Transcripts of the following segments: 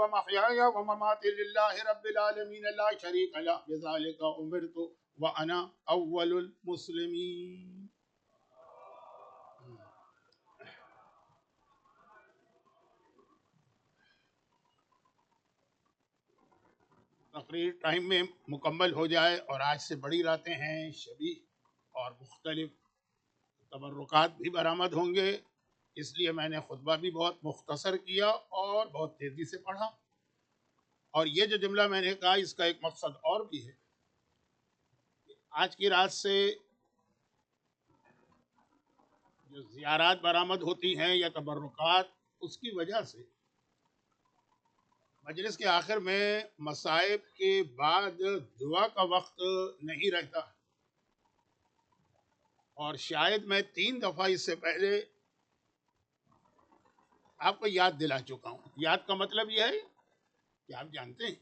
ومحیای ومماتی للہ رب العالمین لا شریک لہ بذلک امرت وانا اول المسلمین. تقریر ٹائم میں مکمل ہو جائے اور آج سے بڑی راتیں ہیں، شبیہ اور مختلف تبرکات بھی برآمد ہوں گے، اس لیے میں نے خطبہ بھی بہت مختصر کیا اور بہت تیزی سے پڑھا. اور یہ جو جملہ میں نے کہا اس کا ایک مقصد اور بھی ہے. آج کی رات سے جو زیارات برآمد ہوتی ہیں یا تبرکات، اس کی وجہ سے مجلس کے آخر میں مصائب کے بعد دعا کا وقت نہیں رہتا، اور شاید میں 3 دفعہ اس سے پہلے آپ کو یاد دلا چکا ہوں. یاد کا مطلب یہ ہے کہ آپ جانتے ہیں،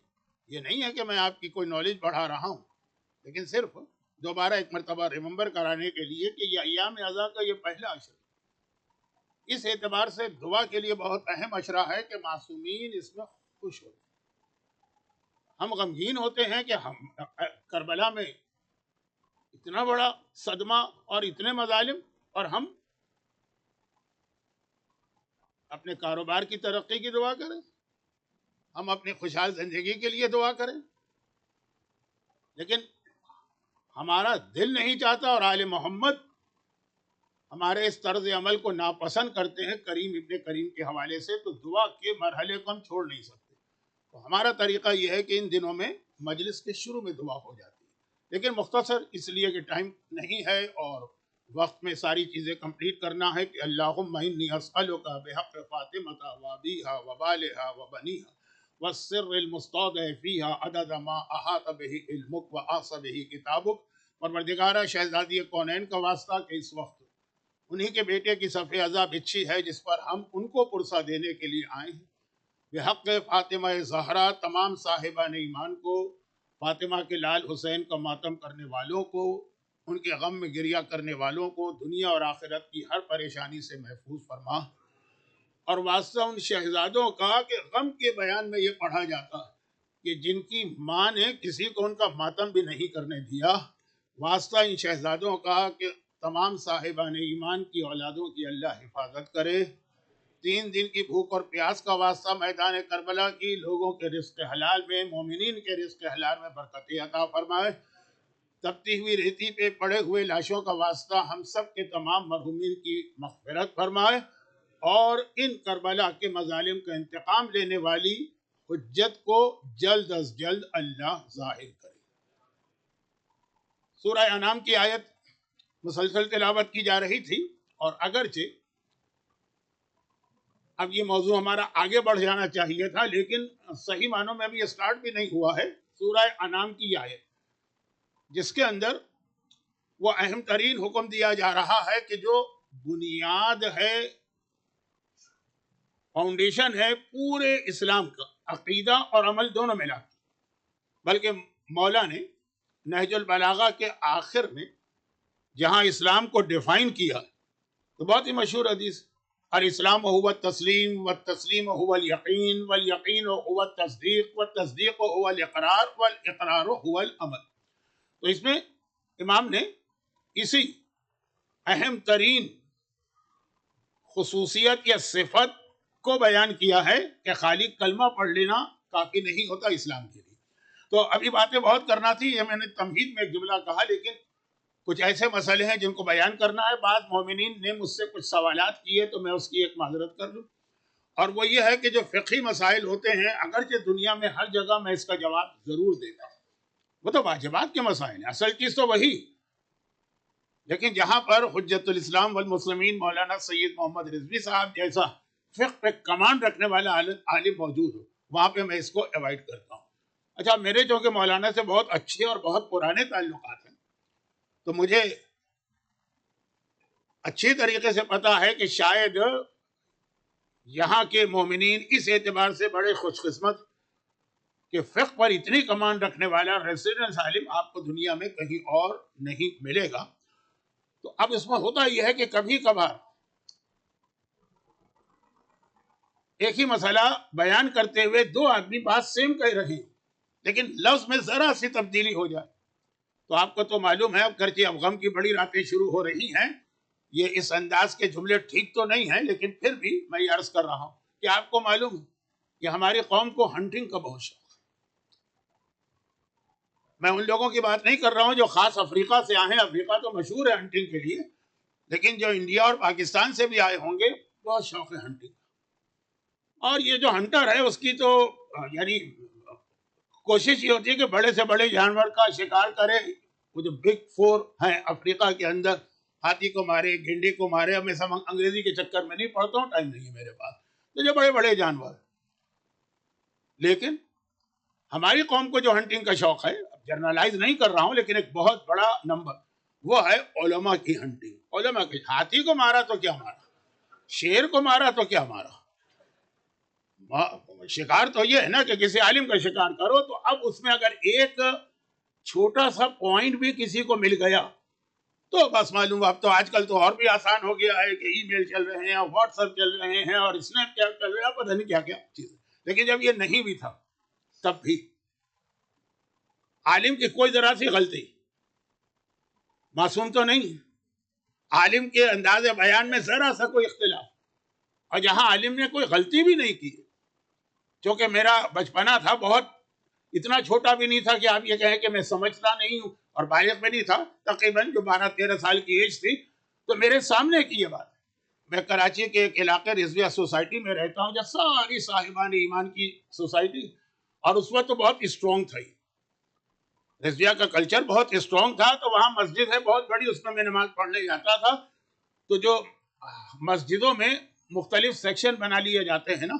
یہ نہیں ہے کہ میں آپ کی کوئی نالج بڑھا رہا ہوں، لیکن صرف دوبارہ ایک مرتبہ ریممبر کرانے کے لیے کہ یہ ایام اذا کا یہ پہلا عشر اس اعتبار سے دعا کے لیے بہت اہم عشرہ ہے کہ معصومین اس میں خوش ہوتے ہیں. ہم غمگین ہوتے ہیں کہ ہم کربلا میں اتنا بڑا صدمہ اور اتنے مظالم، اور ہم اپنے کاروبار کی ترقی کی دعا کریں، ہم اپنی خوشحال زندگی کے لیے دعا کریں، لیکن ہمارا دل نہیں چاہتا اور آل محمد ہمارے اس طرز عمل کو ناپسند کرتے ہیں کریم ابن کریم کے حوالے سے، تو دعا کے مرحلے کو ہم چھوڑ نہیں سکتے. تو ہمارا طریقہ یہ ہے کہ ان دنوں میں مجلس کے شروع میں دعا ہو جاتی ہے، لیکن مختصر اس لیے کہ ٹائم نہیں ہے اور وقت میں ساری چیزیں کمپلیٹ کرنا ہے. کہ اللہم انی اسألک بحق فاطمۃ وابیہا وبالہا وبنیہا والسر المستودع فیہا عدد ما احاط بہ علمک واحصی بہ کتابک. پروردگارہ شہزادی کونین کا واسطہ کہ اس وقت انہی کے بیٹے کی صف عزا بچھی ہے جس پر ہم ان کو پرسہ دینے کے لیے آئے ہیں. بحق فاطمہ زہرا تمام صاحبان ایمان کو، فاطمہ کے لال حسین کا ماتم کرنے والوں کو، ان کے غم میں گریہ کرنے والوں کو دنیا اور آخرت کی ہر پریشانی سے محفوظ فرما. اور واسطہ ان شہزادوں کا کہ غم کے بیان میں یہ پڑھا جاتا ہے کہ جن کی ماں نے کسی کو ان کا ماتم بھی نہیں کرنے دیا. واسطہ ان شہزادوں کا کہ تمام صاحبان ایمان کی اولادوں کی اللہ حفاظت کرے. 3 دن کی بھوک اور پیاس کا واسطہ میدان کربلا کی لوگوں کے رزق حلال میں، مومنین کے رزق حلال میں برکت عطا فرمائے. تپتی ہوئی ریتی پہ پڑے ہوئے لاشوں کا واسطہ ہم سب کے تمام مرحومین کی مغفرت فرمائے، اور ان کربلا کے مظالم کا انتقام لینے والی حجت کو جلد از جلد اللہ ظاہر کرے. سورہ انعام کی آیت مسلسل تلاوت کی جا رہی تھی، اور اگرچہ اب یہ موضوع ہمارا آگے بڑھ جانا چاہیے تھا، لیکن صحیح معنوں میں ابھی اسٹارٹ بھی نہیں ہوا ہے. سورہ انعام کی آیت جس کے اندر وہ اہم ترین حکم دیا جا رہا ہے کہ جو بنیاد ہے، فاؤنڈیشن ہے پورے اسلام کا، عقیدہ اور عمل دونوں ملا کے. بلکہ مولا نے نہج البلاغہ کے آخر میں جہاں اسلام کو ڈیفائن کیا تو بہت ہی مشہور حدیث، الاسلام هو التسلیم والتسلیم هو الیقین والیقین هو التصدیق والتصدیق هو الاقرار والاقرار هو العمل. تو اس میں امام نے اسی اہم ترین خصوصیت یا صفت کو بیان کیا ہے کہ خالی کلمہ پڑھ لینا کافی نہیں ہوتا اسلام کے لیے. تو ابھی باتیں بہت کرنا تھی، یہ میں نے تمہید میں ایک جملہ کہا، لیکن کچھ ایسے مسئلے ہیں جن کو بیان کرنا ہے. بعض مومنین نے مجھ سے کچھ سوالات کیے تو میں اس کی ایک معذرت کر لوں، اور وہ یہ ہے کہ جو فقہی مسائل ہوتے ہیں اگرچہ دنیا میں ہر جگہ میں اس کا جواب ضرور دیتا ہوں، وہ تو واجبات کے مسائل ہیں، اصل چیز تو وہی. لیکن جہاں پر حجت الاسلام والمسلمین مولانا سید محمد رضوی صاحب جیسا فقہ پہ کمانڈ رکھنے والا عالم موجود ہو، وہاں پہ میں اس کو ایوائڈ کرتا ہوں. اچھا، میرے چونکہ مولانا سے بہت اچھے اور بہت پرانے تعلقات ہیں تو مجھے اچھی طریقے سے پتا ہے کہ شاید یہاں کے مومنین اس اعتبار سے بڑے خوش قسمت کہ فقہ پر اتنی کمانڈ رکھنے والا ریزیڈنس عالم آپ کو دنیا میں کہیں اور نہیں ملے گا. تو اب اس میں ہوتا یہ ہے کہ کبھی کبھار ایک ہی مسئلہ بیان کرتے ہوئے دو آدمی بات سیم کہہ رہے ہیں لیکن لفظ میں ذرا سی تبدیلی ہو جائے تو آپ کو تو معلوم ہے، اب گرچہ اب غم کی بڑی راتیں شروع ہو رہی ہیں، یہ اس انداز کے جملے ٹھیک تو نہیں ہیں، لیکن پھر بھی میں یہ عرض کر رہا ہوں کہ آپ کو معلوم ہے کہ ہماری قوم کو ہنٹنگ کا بہت شوق ہے۔ میں ان لوگوں کی بات نہیں کر رہا ہوں جو خاص افریقہ سے آئے ہیں، افریقہ تو مشہور ہے ہنٹنگ کے لیے، لیکن جو انڈیا اور پاکستان سے بھی آئے ہوں گے بہت شوق ہے ہنٹنگ کا۔ اور یہ جو ہنٹر ہے اس کی تو یعنی کوشش یہ ہوتی ہے کہ بڑے سے بڑے جانور کا شکار کرے۔ وہ جو بگ فور ہیں افریقہ کے اندر، ہاتھی کو مارے، گینڈے کو مارے، اب میں سب انگریزی کے چکر میں نہیں پڑھتا ہوں، ٹائم نہیں ہے میرے پاس، تو جو بڑے بڑے جانور۔ لیکن ہماری قوم کو جو ہنٹنگ کا شوق ہے، جرنلائز نہیں کر رہا ہوں لیکن ایک بہت بڑا نمبر وہ ہے علماء کی ہنٹنگ۔ علماء کی، ہاتھی کو مارا تو کیا مارا، شیر کو مارا تو کیا مارا، شکار تو یہ ہے نا کہ کسی عالم کا شکار کرو، تو اب اس میں اگر ایک چھوٹا سا پوائنٹ بھی کسی کو مل گیا تو بس معلوم، اب تو آج کل تو اور بھی آسان ہو گیا ہے کہ ای میل چل رہے ہیں، واٹس ایپ چل رہے ہیں، اور اسنیپ چیٹ چل رہے ہیں، پتہ نہیں کیا کیا چیز۔ لیکن جب یہ نہیں بھی تھا تب بھی عالم کی کوئی ذرا سی غلطی، معصوم تو نہیں، عالم کے انداز بیان میں ذرا سا کوئی اختلاف، اور جہاں عالم نے کوئی غلطی بھی نہیں کی، چونکہ میرا بچپنا تھا، بہت اتنا چھوٹا بھی نہیں تھا کہ آپ یہ کہیں کہ میں سمجھتا نہیں ہوں، اور بالغ میں نہیں تھا، تقریباً جو 12-13 سال کی ایج تھی، تو میرے سامنے کی یہ بات ہے۔ میں کراچی کے ایک علاقے رضویہ سوسائٹی میں رہتا ہوں، جو ساری صاحبان ایمان کی سوسائٹی، اور اس وقت تو بہت اسٹرانگ تھا، رضویہ کا کلچر بہت اسٹرانگ تھا، تو وہاں مسجد ہے بہت بڑی، اس میں نماز پڑھنے جاتا تھا۔ تو جو مسجدوں میں مختلف سیکشن بنا لیے جاتے ہیں نا،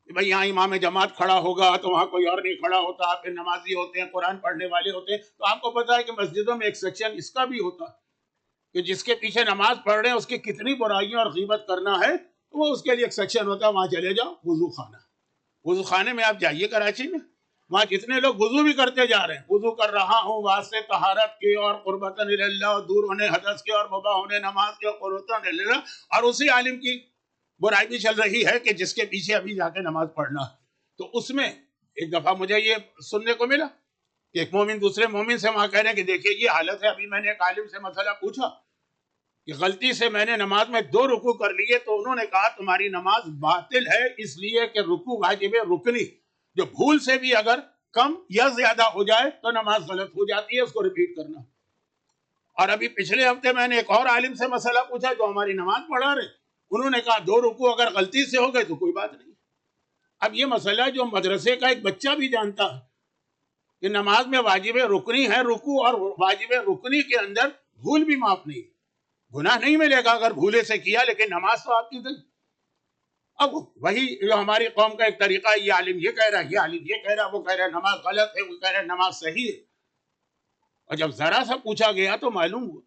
بھائی یہاں امام جماعت کھڑا ہوگا تو وہاں کوئی اور نہیں کھڑا ہوتا، پھر نمازی ہوتے ہیں، قرآن پڑھنے والے ہوتے ہیں، تو آپ کو پتا ہے کہ مسجدوں میں ایک سیکشن اس کا بھی ہوتا ہے کہ جس کے پیچھے نماز پڑھ رہے ہیں اس کی کتنی برائیاں اور غیبت کرنا ہے، تو وہ اس کے لیے ایک سیکشن ہوتا ہے، وہاں چلے جاؤ، وضو خانہ، وضو خانے میں آپ جائیے کراچی میں، وہاں جتنے لوگ وضو بھی کرتے جا رہے ہیں، وضو کر رہا ہوں واسطے طہارت کے اور قربتاً اللہ، اور دور ہونے حدث کے اور مباح ہونے نماز کے اور قربتاً اللہ، اور اسی عالم کی برائی بھی چل رہی ہے کہ جس کے پیچھے ابھی جا کے نماز پڑھنا۔ تو اس میں ایک دفعہ مجھے یہ سننے کو ملا کہ ایک مومن دوسرے مومن سے وہاں کہہ رہے ہیں کہ دیکھیے یہ حالت ہے، ابھی میں نے ایک عالم سے مسئلہ پوچھا کہ غلطی سے میں نے نماز میں 2 رکوع کر لیے، تو انہوں نے کہا تمہاری نماز باطل ہے، اس لیے کہ رکوع واجب رکنی، جو بھول سے بھی اگر کم یا زیادہ ہو جائے تو نماز غلط ہو جاتی ہے، اس کو ریپیٹ کرنا۔ اور ابھی پچھلے ہفتے میں نے ایک اور عالم سے مسئلہ پوچھا جو ہماری نماز پڑھا رہے، انہوں نے کہا 2 رکوع اگر غلطی سے ہو گئے تو کوئی بات نہیں۔ اب یہ مسئلہ جو مدرسے کا ایک بچہ بھی جانتا ہے کہ نماز میں واجب رکنی ہے رکوع، اور واجب رکنی کے اندر بھول بھی معاف نہیں، گناہ نہیں ملے گا اگر بھولے سے کیا، لیکن نماز تو آپ کی گئی۔ اب وہی جو ہماری قوم کا ایک طریقہ ہے، یہ عالم یہ کہہ رہا ہے، یہ عالم یہ کہہ رہا ہے، وہ کہہ رہا ہے نماز غلط ہے، وہ کہہ رہا ہے نماز صحیح ہے۔ اور جب ذرا سا پوچھا گیا تو معلوم ہوا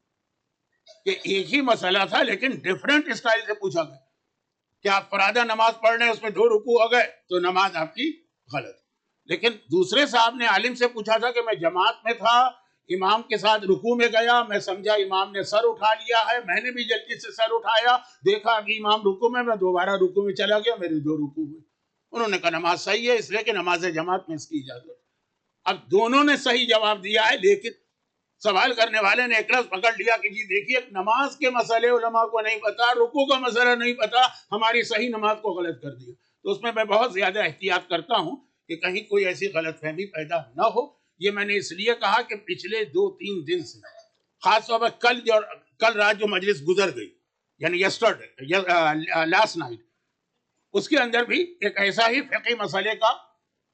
کہ ایک ہی مسئلہ تھا لیکن ڈیفرنٹ اسٹائل سے پوچھا گیا کہ آپ فرادہ نماز پڑھ رہے ہیں، اس میں 2 رکوع ہو گئے تو نماز آپ کی غلط۔ لیکن دوسرے صاحب نے عالم سے پوچھا تھا کہ میں جماعت میں تھا، امام کے ساتھ رکوع میں گیا، میں سمجھا امام نے سر اٹھا لیا ہے، میں نے بھی جلدی سے سر اٹھایا، دیکھا کہ امام رکوع میں دوبارہ رکوع میں چلا گیا، میری 2 رکوع ہوئے۔ انہوں نے کہا نماز صحیح ہے، اس لیے کہ نماز جماعت میں اس کی اجازت۔ اب دونوں نے صحیح جواب دیا ہے، لیکن سوال کرنے والے نے ایک لفظ پکڑ لیا کہ جی دیکھیے نماز کے مسئلے علماء کو نہیں پتا، رکوع کا مسئلہ نہیں پتا، ہماری صحیح نماز کو غلط کر دیا۔ تو اس میں بہت زیادہ احتیاط کرتا ہوں کہ کہیں کوئی ایسی غلط فہمی پیدا نہ ہو۔ یہ میں نے اس لیے کہا کہ پچھلے 2-3 دن سے، خاص طور پر کل رات جو مجلس گزر گئی، یعنی یسٹرڈے، لاسٹ نائٹ، اس کے اندر بھی ایک ایسا ہی فقہی مسئلے کا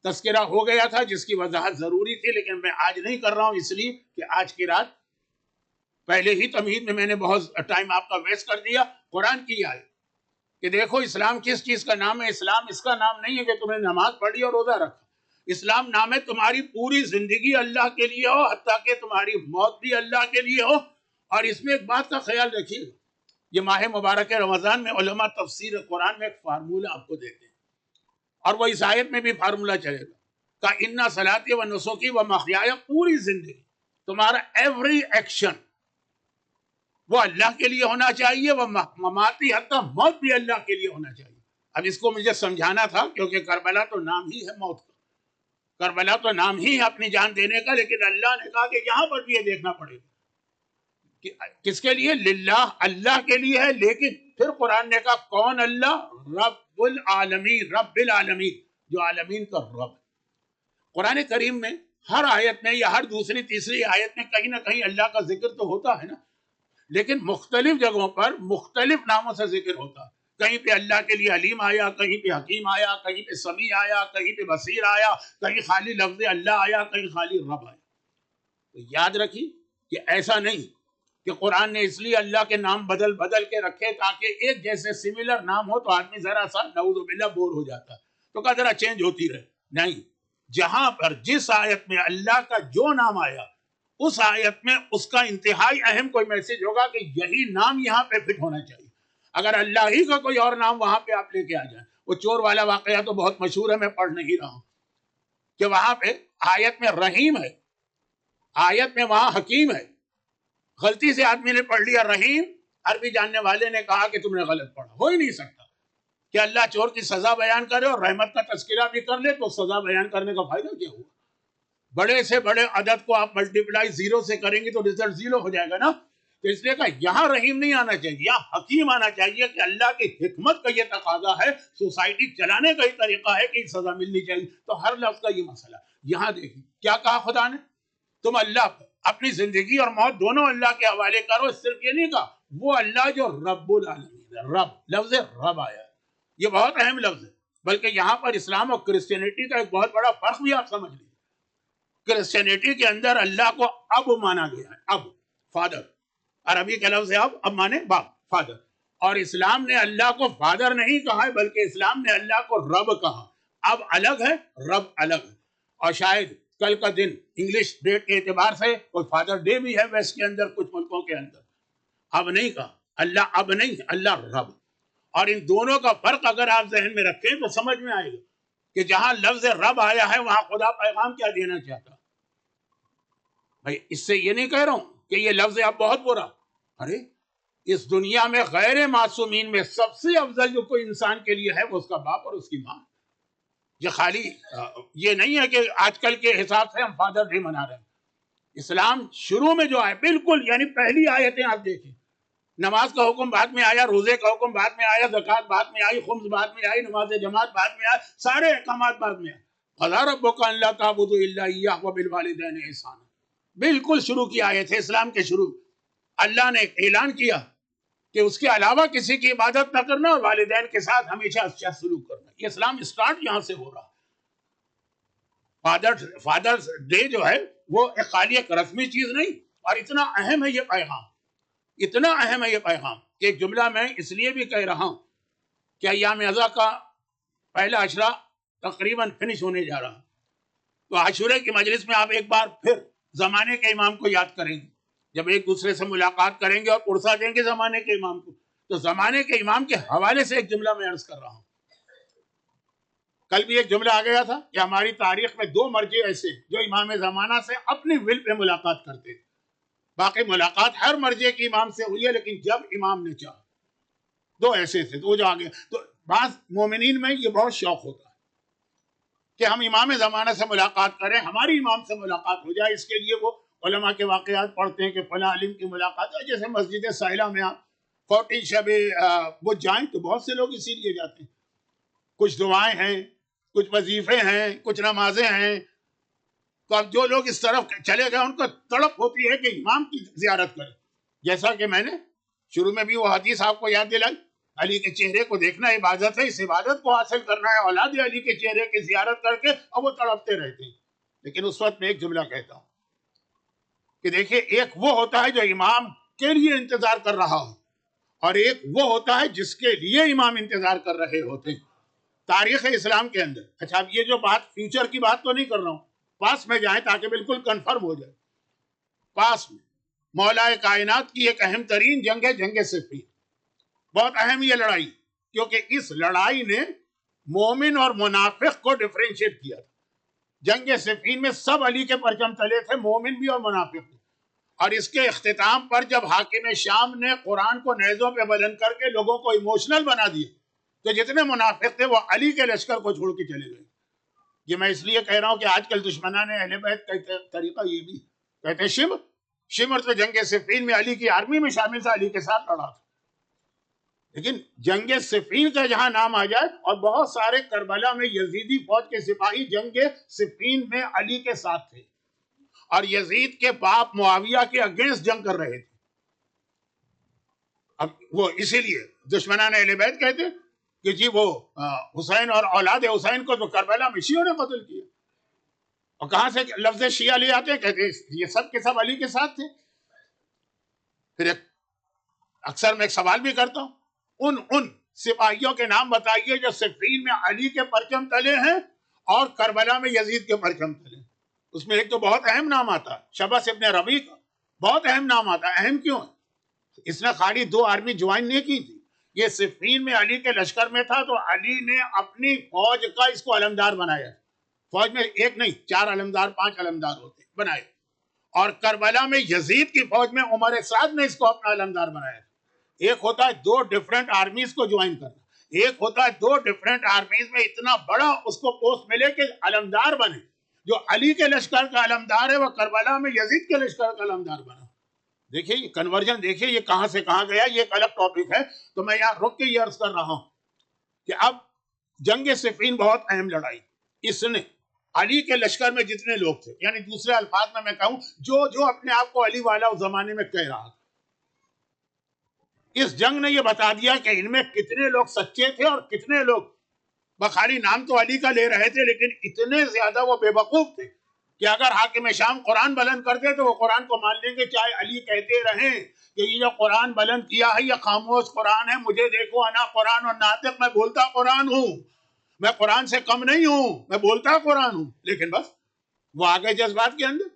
تذکرہ ہو گیا تھا جس کی وضاحت ضروری تھی، لیکن میں آج نہیں کر رہا ہوں، اس لیے کہ آج کی رات پہلے ہی تمہید میں نے بہت ٹائم آپ کا ویسٹ کر دیا۔ قرآن کی آیت کہ دیکھو اسلام کس چیز کا نام ہے، اسلام اس کا نام نہیں ہے کہ تم نے نماز پڑھی اور روزہ رکھا، اسلام نام ہے تمہاری پوری زندگی اللہ کے لیے ہو، حتیٰ کہ تمہاری موت بھی اللہ کے لیے ہو۔ اور اس میں ایک بات کا خیال رکھیے، یہ ماہ مبارک رمضان میں علماء تفسیر قرآن میں ایک فارمولہ آپ کو دیتے ہیں، اور وہ اس آیت میں بھی فارمولہ چلے گا کہ اِنَّ صَلَاتِي وَنُسُكِي وَمَحْيَايَ، پوری زندگی تمہارا ایوری ایکشن وہ اللہ کے لیے ہونا چاہیے، وہ مماتی حتیٰ موت بھی اللہ کے لیے ہونا چاہیے۔ اب اس کو مجھے سمجھانا تھا، کیونکہ کربلا تو نام ہی ہے موت کا، کربلا تو نام ہی ہے اپنی جان دینے کا، لیکن اللہ نے کہا کہ یہاں پر بھی یہ دیکھنا پڑے گا کہ کس کے لیے؟ للہ، اللہ کے لیے ہے، لیکن پھر قرآن نے کہا کون اللہ؟ رب العالمین، رب العالمین، جو عالمین کا رب ہے۔ قرآن کریم میں ہر آیت میں یا ہر دوسری تیسری آیت میں کہیں نہ کہیں اللہ کا ذکر تو ہوتا ہے نا، لیکن مختلف جگہوں پر مختلف ناموں سے ذکر ہوتا ہے۔ کہیں پہ اللہ کے لیے علیم آیا، کہیں پہ حکیم آیا، کہیں پہ سمیع آیا، کہیں پہ بصیر آیا، کہیں خالی لفظ اللہ آیا، کہیں خالی رب آیا۔ تو یاد رکھیے کہ ایسا نہیں کہ قرآن نے اس لیے اللہ کے نام بدل بدل کے رکھے تاکہ ایک جیسے سملر نام ہو تو آدمی ذرا سا نعوذ باللہ بور ہو جاتا ہے، تو کہا ذرا چینج ہوتی رہے۔ نہیں، جہاں پر جس آیت میں اللہ کا جو نام آیا اس آیت میں اس کا انتہائی اہم کوئی میسج ہوگا کہ یہی نام یہاں پہ فٹ ہونا چاہیے۔ اگر اللہ ہی کا کوئی اور نام وہاں پہ آپ لے کے آ جائیں، وہ چور والا واقعہ تو بہت مشہور ہے، میں پڑھ نہیں رہا ہوں، کہ وہاں پہ آیت میں رحیم ہے، آیت میں وہاں حکیم ہے، غلطی سے آدمی نے پڑھ لیا رحیم، عربی جاننے والے نے کہا کہ تم نے غلط پڑھا۔ ہو ہی نہیں سکتا کہ اللہ چور کی سزا بیان کرے اور رحمت کا تذکرہ بھی کر لے، تو سزا بیان کرنے کا فائدہ کیا ہوا؟ بڑے سے بڑے عدد کو آپ ملٹیپلائی زیرو سے کریں گے تو رزلٹ زیرو ہو جائے گا نا۔ تو اس لیے کہا یہاں رحیم نہیں آنا چاہیے، یہاں حکیم آنا چاہیے کہ اللہ کی حکمت کا یہ تقاضا ہے، سوسائٹی چلانے کا ہی طریقہ ہے کہ سزا ملنی چاہیے، تو ہر لفظ کا یہ مسئلہ۔ یہاں دیکھیں کیا کہا خدا نے، تم اللہ کو اپنی زندگی اور موت دونوں اللہ کے حوالے کرو۔ صرف یہ نہیں کہا وہ اللہ جو رب العالمین ہے، رب، لفظ رب آیا ہے، یہ بہت اہم لفظ ہے، بلکہ یہاں پر اسلام اور کرسچینٹی کا ایک بہت بڑا فرق بھی آپ سمجھ لیجیے۔ کرسچینٹی کے اندر اللہ کو اب مانا گیا ہے، اب، فادر، عربی کا لفظ ہے اب مانے باپ، فادر، اور اسلام نے اللہ کو فادر نہیں کہا ہے، بلکہ اسلام نے اللہ کو رب کہا۔ اب الگ ہے، رب الگ ہے، اور شاید کل کا دن انگلش ڈیٹ کے اعتبار سے کوئی فادر ڈے بھی ہے ویسٹ کے اندر، کچھ ملکوں کے اندر۔ اب نہیں کہا اللہ، اب نہیں، اللہ رب۔ اور ان دونوں کا فرق اگر آپ ذہن میں رکھیں تو سمجھ میں آئے گا کہ جہاں لفظ رب آیا ہے وہاں خدا پیغام کیا دینا چاہتا۔ بھائی اس سے یہ نہیں کہہ رہا ہوں کہ یہ لفظ اب بہت برا، ارے اس دنیا میں غیر معصومین میں سب سے افضل جو کوئی انسان کے لیے ہے وہ اس کا باپ اور اس کی ماں۔ یہ خالی یہ نہیں ہے کہ آج کل کے حساب سے ہم فادر ڈے منا رہے ہیں۔ اسلام شروع میں جو آئے بالکل، یعنی پہلی آیتیں آپ دیکھیں، نماز کا حکم بعد میں آیا، روزے کا حکم بعد میں آیا، زکوٰۃ بعد میں آئی، خمس بعد میں آئی، نماز جماعت بعد میں آئی، سارے احکامات بعد میں آئے۔ قضیٰ ربک الا تعبدوا الا ایہ وبالوالدین احسانا، بالکل شروع کی آیت ہے اسلام کے شروع۔ اللہ نے اعلان کیا کہ اس کے علاوہ کسی کی عبادت نہ کرنا اور والدین کے ساتھ ہمیشہ اچھا سلوک کرنا۔ یہ اسلام اسٹارٹ یہاں سے ہو رہا۔ فادرز ڈے جو ہے وہ ایک خالی ایک رسمی چیز نہیں، اور اتنا اہم ہے یہ پیغام، اتنا اہم ہے یہ پیغام کہ ایک جملہ میں اس لیے بھی کہہ رہا ہوں کہ ایام ازا کا پہلا عشرہ تقریباً فنش ہونے جا رہا، تو عاشورے کی مجلس میں آپ ایک بار پھر زمانے کے امام کو یاد کریں گے، جب ایک دوسرے سے ملاقات کریں گے اور پرسہ دیں گے زمانے کے امام کو، تو زمانے کے امام کے حوالے سے ایک جملہ میں عرض کر رہا ہوں۔ کل بھی ایک جملہ آ گیا تھا کہ ہماری تاریخ میں دو مرجع ایسے جو امام زمانہ سے اپنی ول پہ ملاقات کرتے تھے، باقی ملاقات ہر مرجع کی امام سے ہوئی ہے، لیکن جب امام نے چاہا دو ایسے تھے، تو جو آگے، تو بعض مومنین میں یہ بہت شوق ہوتا ہے کہ ہم امام زمانہ سے ملاقات کریں، ہماری امام سے ملاقات ہو جائے۔ اس کے لیے وہ علماء کے واقعات پڑھتے ہیں کہ فلاں عالم کی ملاقات ہے، جیسے مسجد ساحلہ میں آپ 40 شب وہ جائیں تو بہت سے لوگ اسی لیے جاتے ہیں، کچھ دعائیں ہیں، کچھ وظیفے ہیں، کچھ نمازیں ہیں، تو اب جو لوگ اس طرف چلے گئے ان کو تڑپ ہوتی ہے کہ امام کی زیارت کریں۔ جیسا کہ میں نے شروع میں بھی وہ حدیث آپ کو یاد دلائی، علی کے چہرے کو دیکھنا عبادت ہے، اس عبادت کو حاصل کرنا ہے اولاد علی کے چہرے کی زیارت کر کے، اور وہ تڑپتے رہتے ہیں۔ لیکن اس وقت میں ایک جملہ کہتا ہوں کہ دیکھیے، ایک وہ ہوتا ہے جو امام کے لیے انتظار کر رہا ہو، اور ایک وہ ہوتا ہے جس کے لیے امام انتظار کر رہے ہوتے ہیں تاریخ اسلام کے اندر۔ اچھا، اب یہ جو بات فیوچر کی بات تو نہیں کر رہا ہوں، پاس میں جائیں تاکہ بالکل کنفرم ہو جائے۔ پاس میں مولا کائنات کی ایک اہم ترین جنگ ہے جنگ صفین، بہت اہم یہ لڑائی، کیونکہ اس لڑائی نے مومن اور منافق کو ڈفرینشیٹ کیا تھا۔ جنگ صفین میں سب علی کے پرچم تلے تھے، مومن بھی اور منافق بھی، اور اس کے اختتام پر جب حاکم شام نے قرآن کو نیزوں پہ بلند کر کے لوگوں کو ایموشنل بنا دیا تو جتنے منافق تھے وہ علی کے لشکر کو چھوڑ کے چلے گئے. یہ میں اس لیے کہہ رہا ہوں کہ آج کل دشمنان اہل بیت کا طریقہ یہ بھی کہتے ہیں شمر تو جنگ صفین میں علی کی آرمی میں شامل تھا, علی کے ساتھ لڑا تھا. لیکن جنگ صفین کا جہاں نام آ جائے, اور بہت سارے کربلا میں یزیدی فوج کے سپاہی جنگ صفین میں علی کے ساتھ تھے اور یزید کے باپ معاویہ کے اگینسٹ جنگ کر رہے تھے. اب وہ اسی لیے دشمنان اہل بیت کہتے کہ جی وہ حسین اور اولاد حسین کو تو کربلا میں شیعوں نے قتل کیا. اور کہاں سے لفظ شیعہ لے آتے ہیں؟ کہتے ہیں یہ سب کے سب علی کے ساتھ تھے. پھر اکثر میں ایک سوال بھی کرتا ہوں, ان سپاہیوں کے نام بتائیے جو صفین میں علی کے پرچم تلے ہیں اور کربلا میں یزید کے پرچم تلے. اس میں ایک تو بہت اہم نام آتا ہے, شبس ابن ربیع کا بہت اہم نام آتا ہے. اہم کیوں ہے؟ اس نے خالی 2 آرمی جوائن نہیں کی تھی, یہ صفین میں علی کے لشکر میں تھا تو علی نے اپنی فوج کا اس کو علمدار بنایا. فوج میں ایک نہیں 4 علمدار 5 علمدار ہوتے بنائے. اور کربلا میں یزید کی فوج میں عمر سعد نے اس کو اپنا علمدار بنایا. ایک ہوتا ہے 2 ڈیفرنٹ آرمیز کو جوائن کرنا, ایک ہوتا ہے 2 ڈیفرنٹ آرمیز میں اتنا بڑا اس کو پوسٹ ملے کہ علمدار بنے. جو علی کے لشکر کا علمدار ہے وہ کربلا میں یزید کے لشکر کا علمدار بنا. دیکھیے یہ کنورژن, دیکھیے یہ کہاں سے کہاں گیا. یہ ایک الگ ٹاپک ہے, تو میں یہاں رک کے یہ عرض کر رہا ہوں کہ اب جنگ صفین بہت اہم لڑائی. اس نے علی کے لشکر میں جتنے لوگ تھے, یعنی دوسرے الفاظ میں کہوں جو اپنے آپ کو علی والا اس زمانے میں کہہ رہا تھا, اس جنگ نے یہ بتا دیا کہ ان میں کتنے لوگ سچے تھے اور کتنے لوگ بخاری نام تو علی کا لے رہے تھے لیکن اتنے زیادہ وہ بے وقوف تھے کہ اگر حاکم شام قرآن بلند کرتے تو وہ قرآن کو مان لیں گے, چاہے علی کہتے رہیں کہ یہ جو قرآن بلند کیا ہے یہ خاموش قرآن ہے, مجھے دیکھو انا قرآن اور ناطق, میں بولتا قرآن ہوں, میں قرآن سے کم نہیں ہوں, میں بولتا قرآن ہوں. لیکن بس وہ آگے جذبات کے اندر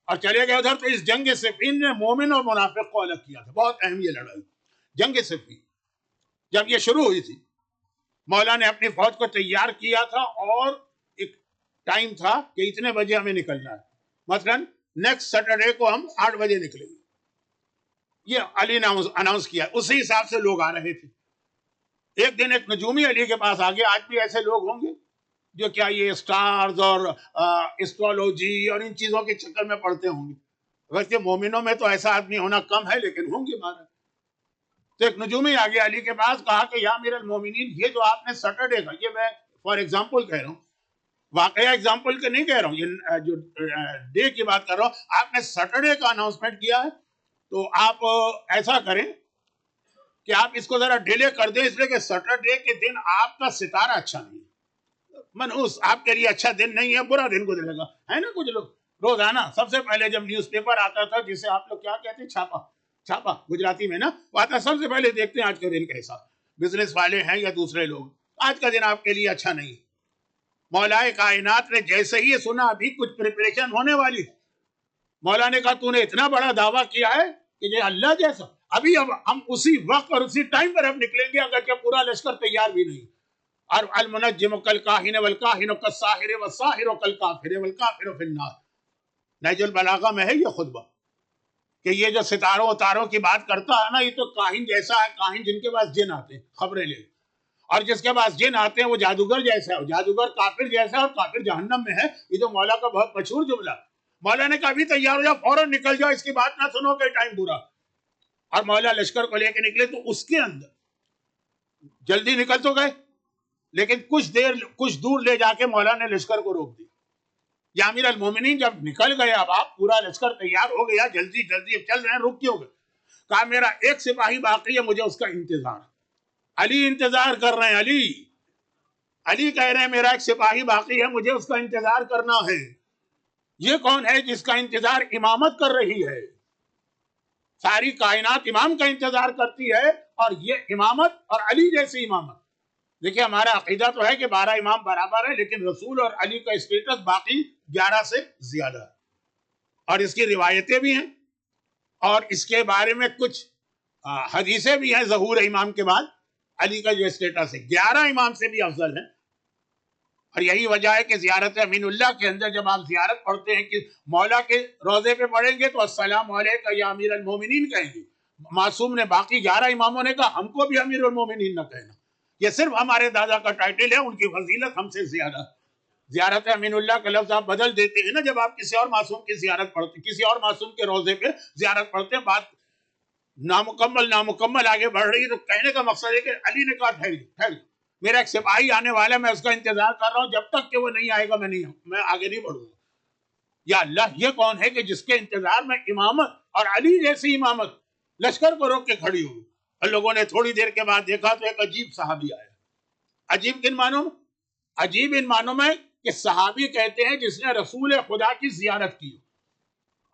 اور چلے گئے ادھر. تو اس جنگ صفین نے مومن اور منافق کو الگ کیا تھا. بہت اہم یہ لڑائی. جنگ صفین جب یہ شروع ہوئی تھی, مولا نے اپنی فوج کو تیار کیا تھا اور ایک ٹائم تھا کہ اتنے بجے ہمیں نکلنا ہے. مثلا نیکسٹ سیٹرڈے کو ہم 8 بجے نکلیں گے, یہ علی نے اناؤنس کیا. اسی حساب سے لوگ آ رہے تھے. ایک دن ایک نجومی علی کے پاس آ گیا. آج بھی ایسے لوگ ہوں گے جو کیا یہ اسٹارز اور اسٹرالوجی اور ان چیزوں کے چکر میں پڑتے ہوں گے. ویسے مومنوں میں تو ایسا آدمی ہونا کم ہے لیکن ہوں گے مارا. تو ایک نجومی آ گیا علی کے پاس, کہا کہ یا امیر المومنین یہ جو آپ نے سیٹرڈے کا, یہ میں فار ایگزامپل کہہ رہا ہوں, واقعہ ایگزامپل کے نہیں کہہ رہا ہوں, یہ جو ڈے کی بات کر رہا ہوں, آپ نے سیٹرڈے کا اناؤنسمنٹ کیا ہے تو آپ ایسا کریں کہ آپ اس کو ذرا ڈیلے کر دیں, اس لیے کہ سیٹرڈے کے دن آپ کا ستارہ اچھا نہیں ہے, منحوس آپ کے لیے اچھا دن نہیں ہے, برا دن گزرے گا. ہے نا کچھ لوگ روزانہ سب سے پہلے جب نیوز پیپر آتا تھا, جسے آپ لوگ کیا کہتے ہیں, چھاپا گجراتی میں نا, وہ آتا سب سے پہلے دیکھتے ہیں آج کا دن کیسا, بزنس والے ہیں یا دوسرے لوگ, آج کا دن آپ کے لیے اچھا نہیں. مولا کائنات نے جیسے ہی سنا ابھی کچھ پریپریشن ہونے والی, مولا نے کہا تو نے اتنا بڑا دعویٰ کیا ہے کہ یہ اللہ جیسا, ابھی اب ہم اسی وقت اور اسی ٹائم پر ہم نکلیں گے اگرچہ پورا لشکر تیار بھی نہیں. اور المنجم کالکاہن والکاہن کالساحر والساحر کالکافر والکافر فی النار. نہج البلاغہ میں ہے یہ خطبہ کہ یہ جو ستاروں تاروں کی بات کرتا ہے نا, یہ تو کاہن جیسا ہے, کاہن جن کے پاس جن آتے ہیں خبریں لے, اور جس کے پاس جن آتے ہیں وہ جادوگر جیسا ہے, جادوگر کافر جیسا ہے اور کافر جہنم میں ہے. یہ تو مولا کا بہت مشہور جملہ. مولا نے کہا ابھی تیار ہو جاؤ, فوراً نکل جاؤ, اس کی بات نہ سنو کہ ٹائم برا. اور مولا لشکر کو لے کے نکلے تو اس کے اندر جلدی نکل تو گئے لیکن کچھ دور لے جا کے مولا نے لشکر کو روک دیا. یا امیر المومنین جب نکل گئے, اب آپ پورا لشکر تیار ہو گیا, جلدی اب چل رہے ہیں, رک کیوں گئے؟ کہا میرا ایک سپاہی باقی ہے, مجھے اس کا انتظار. علی انتظار کر رہے ہیں, علی کہہ رہے ہیں میرا ایک سپاہی باقی ہے, مجھے اس کا انتظار کرنا ہے. یہ کون ہے جس کا انتظار امامت کر رہی ہے؟ ساری کائنات امام کا انتظار کرتی ہے, اور یہ امامت اور علی جیسی امامت. دیکھیں ہمارا عقیدہ تو ہے کہ 12 امام برابر ہے, لیکن رسول اور علی کا اسٹیٹس باقی 11 سے زیادہ ہے, اور اس کی روایتیں بھی ہیں اور اس کے بارے میں کچھ حدیثیں بھی ہیں. ظہور امام کے بعد علی کا جو اسٹیٹس ہے 11 امام سے بھی افضل ہے. اور یہی وجہ ہے کہ زیارت امین اللہ کے اندر جب آپ زیارت پڑھتے ہیں کہ مولا کے روضے پہ پڑھیں گے تو السلام علیکم یا امیر المومنین کہیں گے. معصوم نے باقی 11 اماموں نے کہا ہم کو بھی امیر المومنین نہ کہنا, یہ صرف ہمارے دادا کا ٹائٹل ہے، ان کی فضیلت ہم سے زیادہ۔ زیارت امین اللہ کا لفظ آپ بدل دیتے ہیں نا جب آپ کسی اور معصوم کی زیارت پڑھتے، کسی اور معصوم کے روزے پہ زیارت پڑھتے ہیں، بات نامکمل آگے بڑھ رہی ہے، تو کہنے کا مقصد ہے کہ علی نے کہا ٹھہر، میرا ایک سپاہی آنے والا ہے، میں اس کا انتظار کر رہا ہوں، جب تک کہ وہ نہیں آئے گا میں آگے نہیں بڑھوں گا۔ یا اللہ، یہ کون ہے کہ جس کے انتظار میں امامت اور علی جیسی امامت لشکر کو روک کے کھڑی ہوئی؟ اور لوگوں نے تھوڑی دیر کے بعد دیکھا تو ایک عجیب صحابی آیا۔ عجیب کن معنوں میں؟ عجیب ان معنوں میں کہ صحابی کہتے ہیں جس نے رسول خدا کی زیارت کی،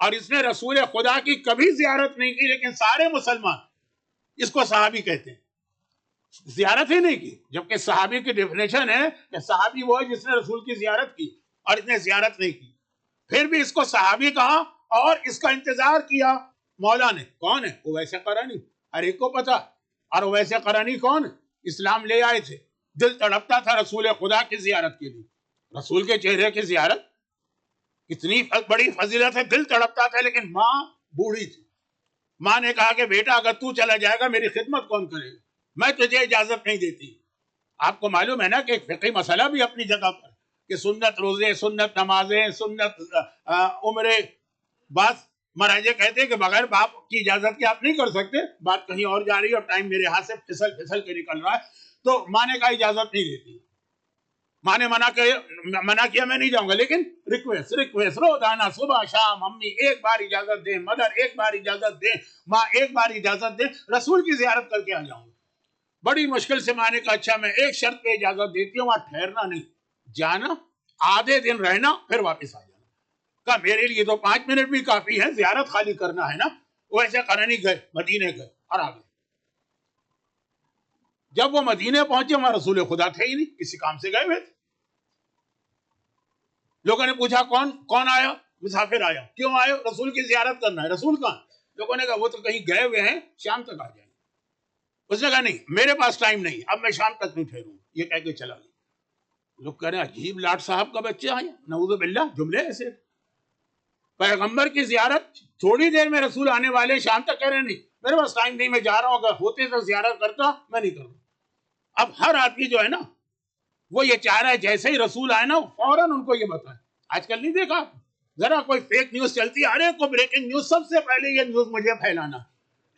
اور اس نے رسول خدا کی کبھی زیارت نہیں کی، لیکن سارے مسلمان اس کو صحابی کہتے ہیں، زیارت ہی نہیں کی۔ جبکہ صحابی کی ڈیفینیشن ہے کہ صحابی وہ ہے جس نے رسول کی زیارت کی، اور اس نے زیارت نہیں کی، پھر بھی اس کو صحابی کہا، اور اس کا انتظار کیا مولا نے۔ کون ہے؟ اویس قرنی، ہر ایک کو پتا۔ اور اویس قرنی کون؟ اسلام لے آئے تھے، دل تڑپتا تھا رسول خدا کی زیارت کے لیے، رسول کے چہرے کی زیارت اتنی بڑی فضیلت ہے، دل تڑپتا تھا، لیکن ماں بوڑھی تھی۔ ماں نے کہا کہ بیٹا اگر تو چلا جائے گا میری خدمت کون کرے گا، میں تجھے اجازت نہیں دیتی۔ آپ کو معلوم ہے نا کہ ایک فقہی مسئلہ بھی اپنی جگہ پر کہ سنت روزے، سنت نمازیں، سنت عمرے، بعض مراجع کہتے ہیں کہ بغیر باپ کی اجازت کے آپ نہیں کر سکتے۔ بات کہیں اور جا رہی ہے اور ٹائم میرے ہاتھ سے پھسل کے نکل رہا ہے، تو ماں نے کہا اجازت نہیں دیتی، ماں نے منع کیا میں نہیں جاؤں گا، لیکن ریکویسٹ روزانہ صبح شام امی ایک بار اجازت دیں، مدر ایک بار اجازت دیں، ماں ایک بار اجازت دیں، رسول کی زیارت کر کے آ جاؤں گا۔ بڑی مشکل سے ماں نے کہا اچھا میں ایک شرط پہ اجازت دیتی ہوں، وہاں ٹھہرنا نہیں، جانا آدھے دن رہنا پھر واپس آ جانا۔ کہا میرے لیے تو 5 منٹ بھی کافی ہے، زیارت خالی کرنا ہے نا۔ وہ ایسے قرنی گئے، مدینے گئے اور آ گئے۔ جب وہ مدینے پہنچے وہاں رسول خدا تھے ہی نہیں، کسی کام سے گئے ہوئے تھے۔ لوگوں نے پوچھا کون آیا؟ مسافر آیا۔ کیوں آئے؟ رسول کی زیارت کرنا ہے۔ رسول کہاں؟ لوگوں نے کہا وہ تو کہیں گئے ہوئے ہیں، شام تک آ جائیں گے۔ اس نے کہا نہیں میرے پاس ٹائم نہیں، اب میں شام تک نہیں ٹھہروں، یہ کہہ کے چلا گیا۔ لوگ کہہ رہے ہیں عجیب لاٹ صاحب کا بچے آئے، نعوذ باللہ، جملے ایسے۔ پیغمبر کی زیارت تھوڑی دیر میں رسول آنے والے، شام تک کہہ رہے ہیں نہیں میرے پاس ٹائم نہیں، میں جا رہا ہوں، اگر ہوتے تو زیارت کرتا، میں نہیں کروں۔ اب ہر آدمی جو ہے نا وہ یہ چاہ رہا ہے جیسے ہی رسول آئے نا فوراً ان کو یہ بتائیں۔ آج کل نہیں دیکھا ذرا کوئی فیک نیوز چلتی ہے، ارے کو بریکنگ نیوز، سب سے پہلے یہ نیوز مجھے پھیلانا،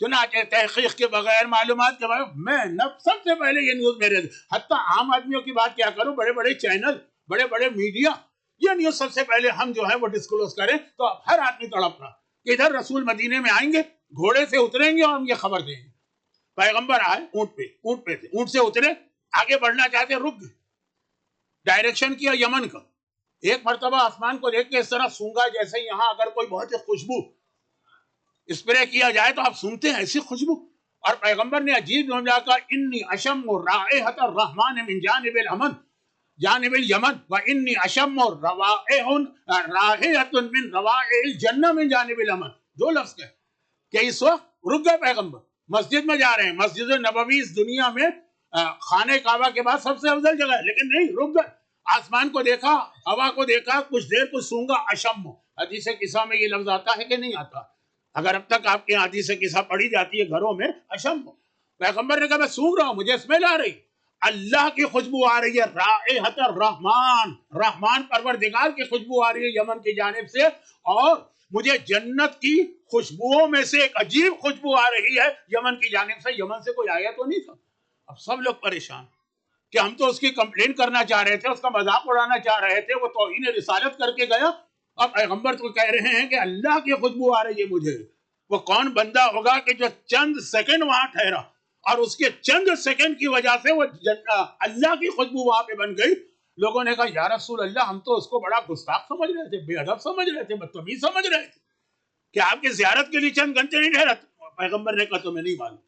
چنانچہ تحقیق کے بغیر، معلومات کے بغیر، میں سب سے پہلے یہ نیوز میرے، حتیٰ عام آدمیوں کی بات کیا کروں، بڑے بڑے چینل، بڑے بڑے میڈیا، یہ نیوز سب سے پہلے ہم جو ہے وہ ڈسکلوز کریں، تو ہر آدمی تڑپ رہا کہ ادھر رسول مدینے میں آئیں گے، گھوڑے سے اتریں گے اور ہم یہ خبر دیں گے۔ پیغمبر آئے اونٹ پہ تھے، اونٹ سے اترے، آگے بڑھنا چاہتے، رک گئے، ڈائریکشن کیا یمن کا۔ ایک مرتبہ آسمان کو دیکھ کے اس طرح سونگا جیسے یہاں اگر کوئی بہت ہی خوشبو اسپرے کیا جائے تو آپ سنتے ہیں ایسی خوشبو، اور پیغمبر نے عجیب جملہ کہا انی اشم رائحۃ الرحمن من جانب جانب الیمن و انی اشم رائحۃ من روائح الجنہ من جانب الیمن۔ دو لفظ کہ اس وقت رک گئے پیغمبر، مسجد میں جا رہے ہیں، مسجد نبوی اس دنیا میں خانہ کعبہ کے بعد سب سے افضل جگہ ہے، لیکن نہیں، رک گئے، آسمان کو دیکھا، ہوا کو دیکھا، کچھ دیر کچھ سونگا، اشم۔ حدیث قصہ میں یہ لفظ آتا ہے کہ نہیں آتا؟ اگر اب تک آپ کے حدیث قصہ پڑھی جاتی ہے گھروں میں، اشم، پیغمبر نے کہا میں سونگ رہا ہوں، مجھے اسمیل آ رہی، اللہ کی خوشبو آ رہی ہے، رائحۃ الرحمن، رحمان پروردگار کی خوشبو آ رہی ہے یمن کی جانب سے، اور مجھے جنت کی خوشبوؤں میں سے ایک عجیب خوشبو آ رہی ہے یمن کی جانب سے۔ یمن سے کوئی آیا تو نہیں تھا۔ اب سب لوگ پریشان کہ ہم تو اس کی کمپلین کرنا چاہ رہے تھے، اس کا مذاق اڑانا چاہ رہے تھے، وہ توہین رسالت کر کے گیا، اور پیغمبر تو کہہ رہے ہیں کہ اللہ کی خوشبو آ رہی ہے مجھے۔ وہ کون بندہ ہوگا کہ جو چند سیکنڈ وہاں ٹھہرا اور اس کے چند سیکنڈ کی وجہ سے وہ اللہ کی خوشبو وہاں پہ بن گئی۔ لوگوں نے کہا یا رسول اللہ، ہم تو اس کو بڑا گستاخ سمجھ رہے تھے، بے ادب سمجھ رہے تھے، بدتمیز سمجھ رہے تھے کہ آپ کی زیارت کے لیے چند گھنٹے نہیں ٹھہرا۔ پیغمبر نے کہا تمہیں نہیں معلوم،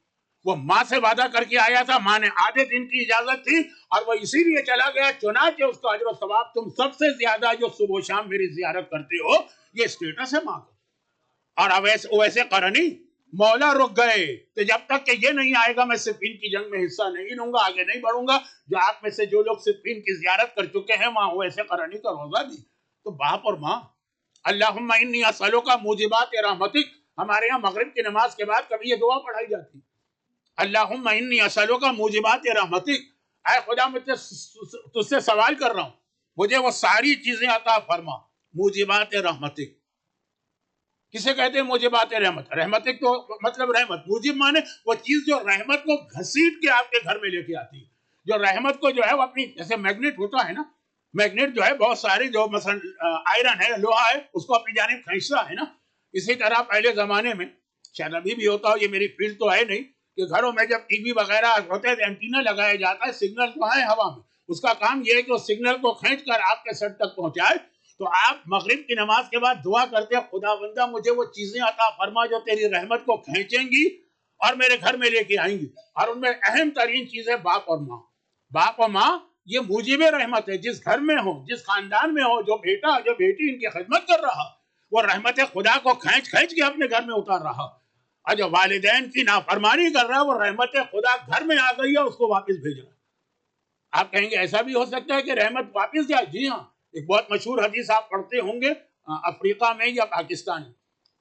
وہ ماں سے وعدہ کر کے آیا تھا، ماں نے آدھے دن کی اجازت تھی اور وہ اسی لیے چلا گیا، چنانچہ اس کا اجر و ثواب تم سب سے زیادہ جو صبح و شام میری زیارت کرتے ہو، یہ اسٹیٹس ہے ماں کا۔ اور ویسے قرنی مولا رک گئے کہ جب تک کہ یہ نہیں آئے گا میں صفین کی جنگ میں حصہ نہیں لوں گا، آگے نہیں بڑھوں گا۔ جو آپ میں سے جو لوگ صفین کی زیارت کر چکے ہیں وہاں ویسے قرنی کا روزہ دی، تو باپ اور ماں، اللہم انی اسألک موجبات رحمتک، ہمارے یہاں مغرب کی نماز کے بعد کبھی یہ دعا پڑھائی جاتی، اللہم انی اسألک موجبات رحمتک، اے خدا مجھ سے تجھ سے سوال کر رہا ہوں، مجھے وہ ساری چیزیں عطا فرما، موجبات رحمتک. کسے کہتے ہیں موجبات رحمت؟ رحمتک تو مطلب رحمت، موجب مانے وہ چیز جو رحمت کو گھسیٹ کے آپ کے گھر میں لے کے آتی ہے، جو رحمت کو جو ہے وہ اپنی، جیسے میگنیٹ ہوتا ہے نا، میگنیٹ جو ہے بہت سارے جو مثلا آئرن ہے، لوہا ہے، اس کو اپنی جانب کھینچتا ہے نا. اسی طرح پہلے زمانے میں، شاید ابھی بھی ہوتا ہو، یہ میری فیلڈ تو ہے نہیں، کہ گھروں میں جب ٹی وی وغیرہ ہوتے ہیں اینٹینا لگایا جاتا ہے، سگنل تو ہے ہوا میں، اس کا کام یہ ہے کہ اس سگنل کو کھینچ کر آپ کے سر تک پہنچائے. تو آپ مغرب کی نماز کے بعد دعا کرتے ہیں، خدا بندہ مجھے وہ چیزیں عطا فرما جو تیری رحمت کو کھینچیں گی اور میرے گھر میں لے کے آئیں گی. اور ان میں اہم ترین چیز ہے باپ اور ماں. باپ اور ماں یہ موجب رحمت ہے. جس گھر میں ہو، جس خاندان میں ہو، جو بیٹا جو بیٹی ان کی خدمت کر رہا، وہ رحمت خدا کو کھینچ کھینچ کے اپنے گھر میں اتار رہا. اور جو والدین کی نافرمانی کر رہا ہے، وہ رحمت خدا گھر میں آ گئی ہے، اس کو واپس بھیج رہا. آپ کہیں گے ایسا بھی ہو سکتا ہے کہ رحمت واپس جائے؟ جی ہاں، ایک بہت مشہور حدیث آپ پڑھتے ہوں گے افریقہ میں یا پاکستان میں.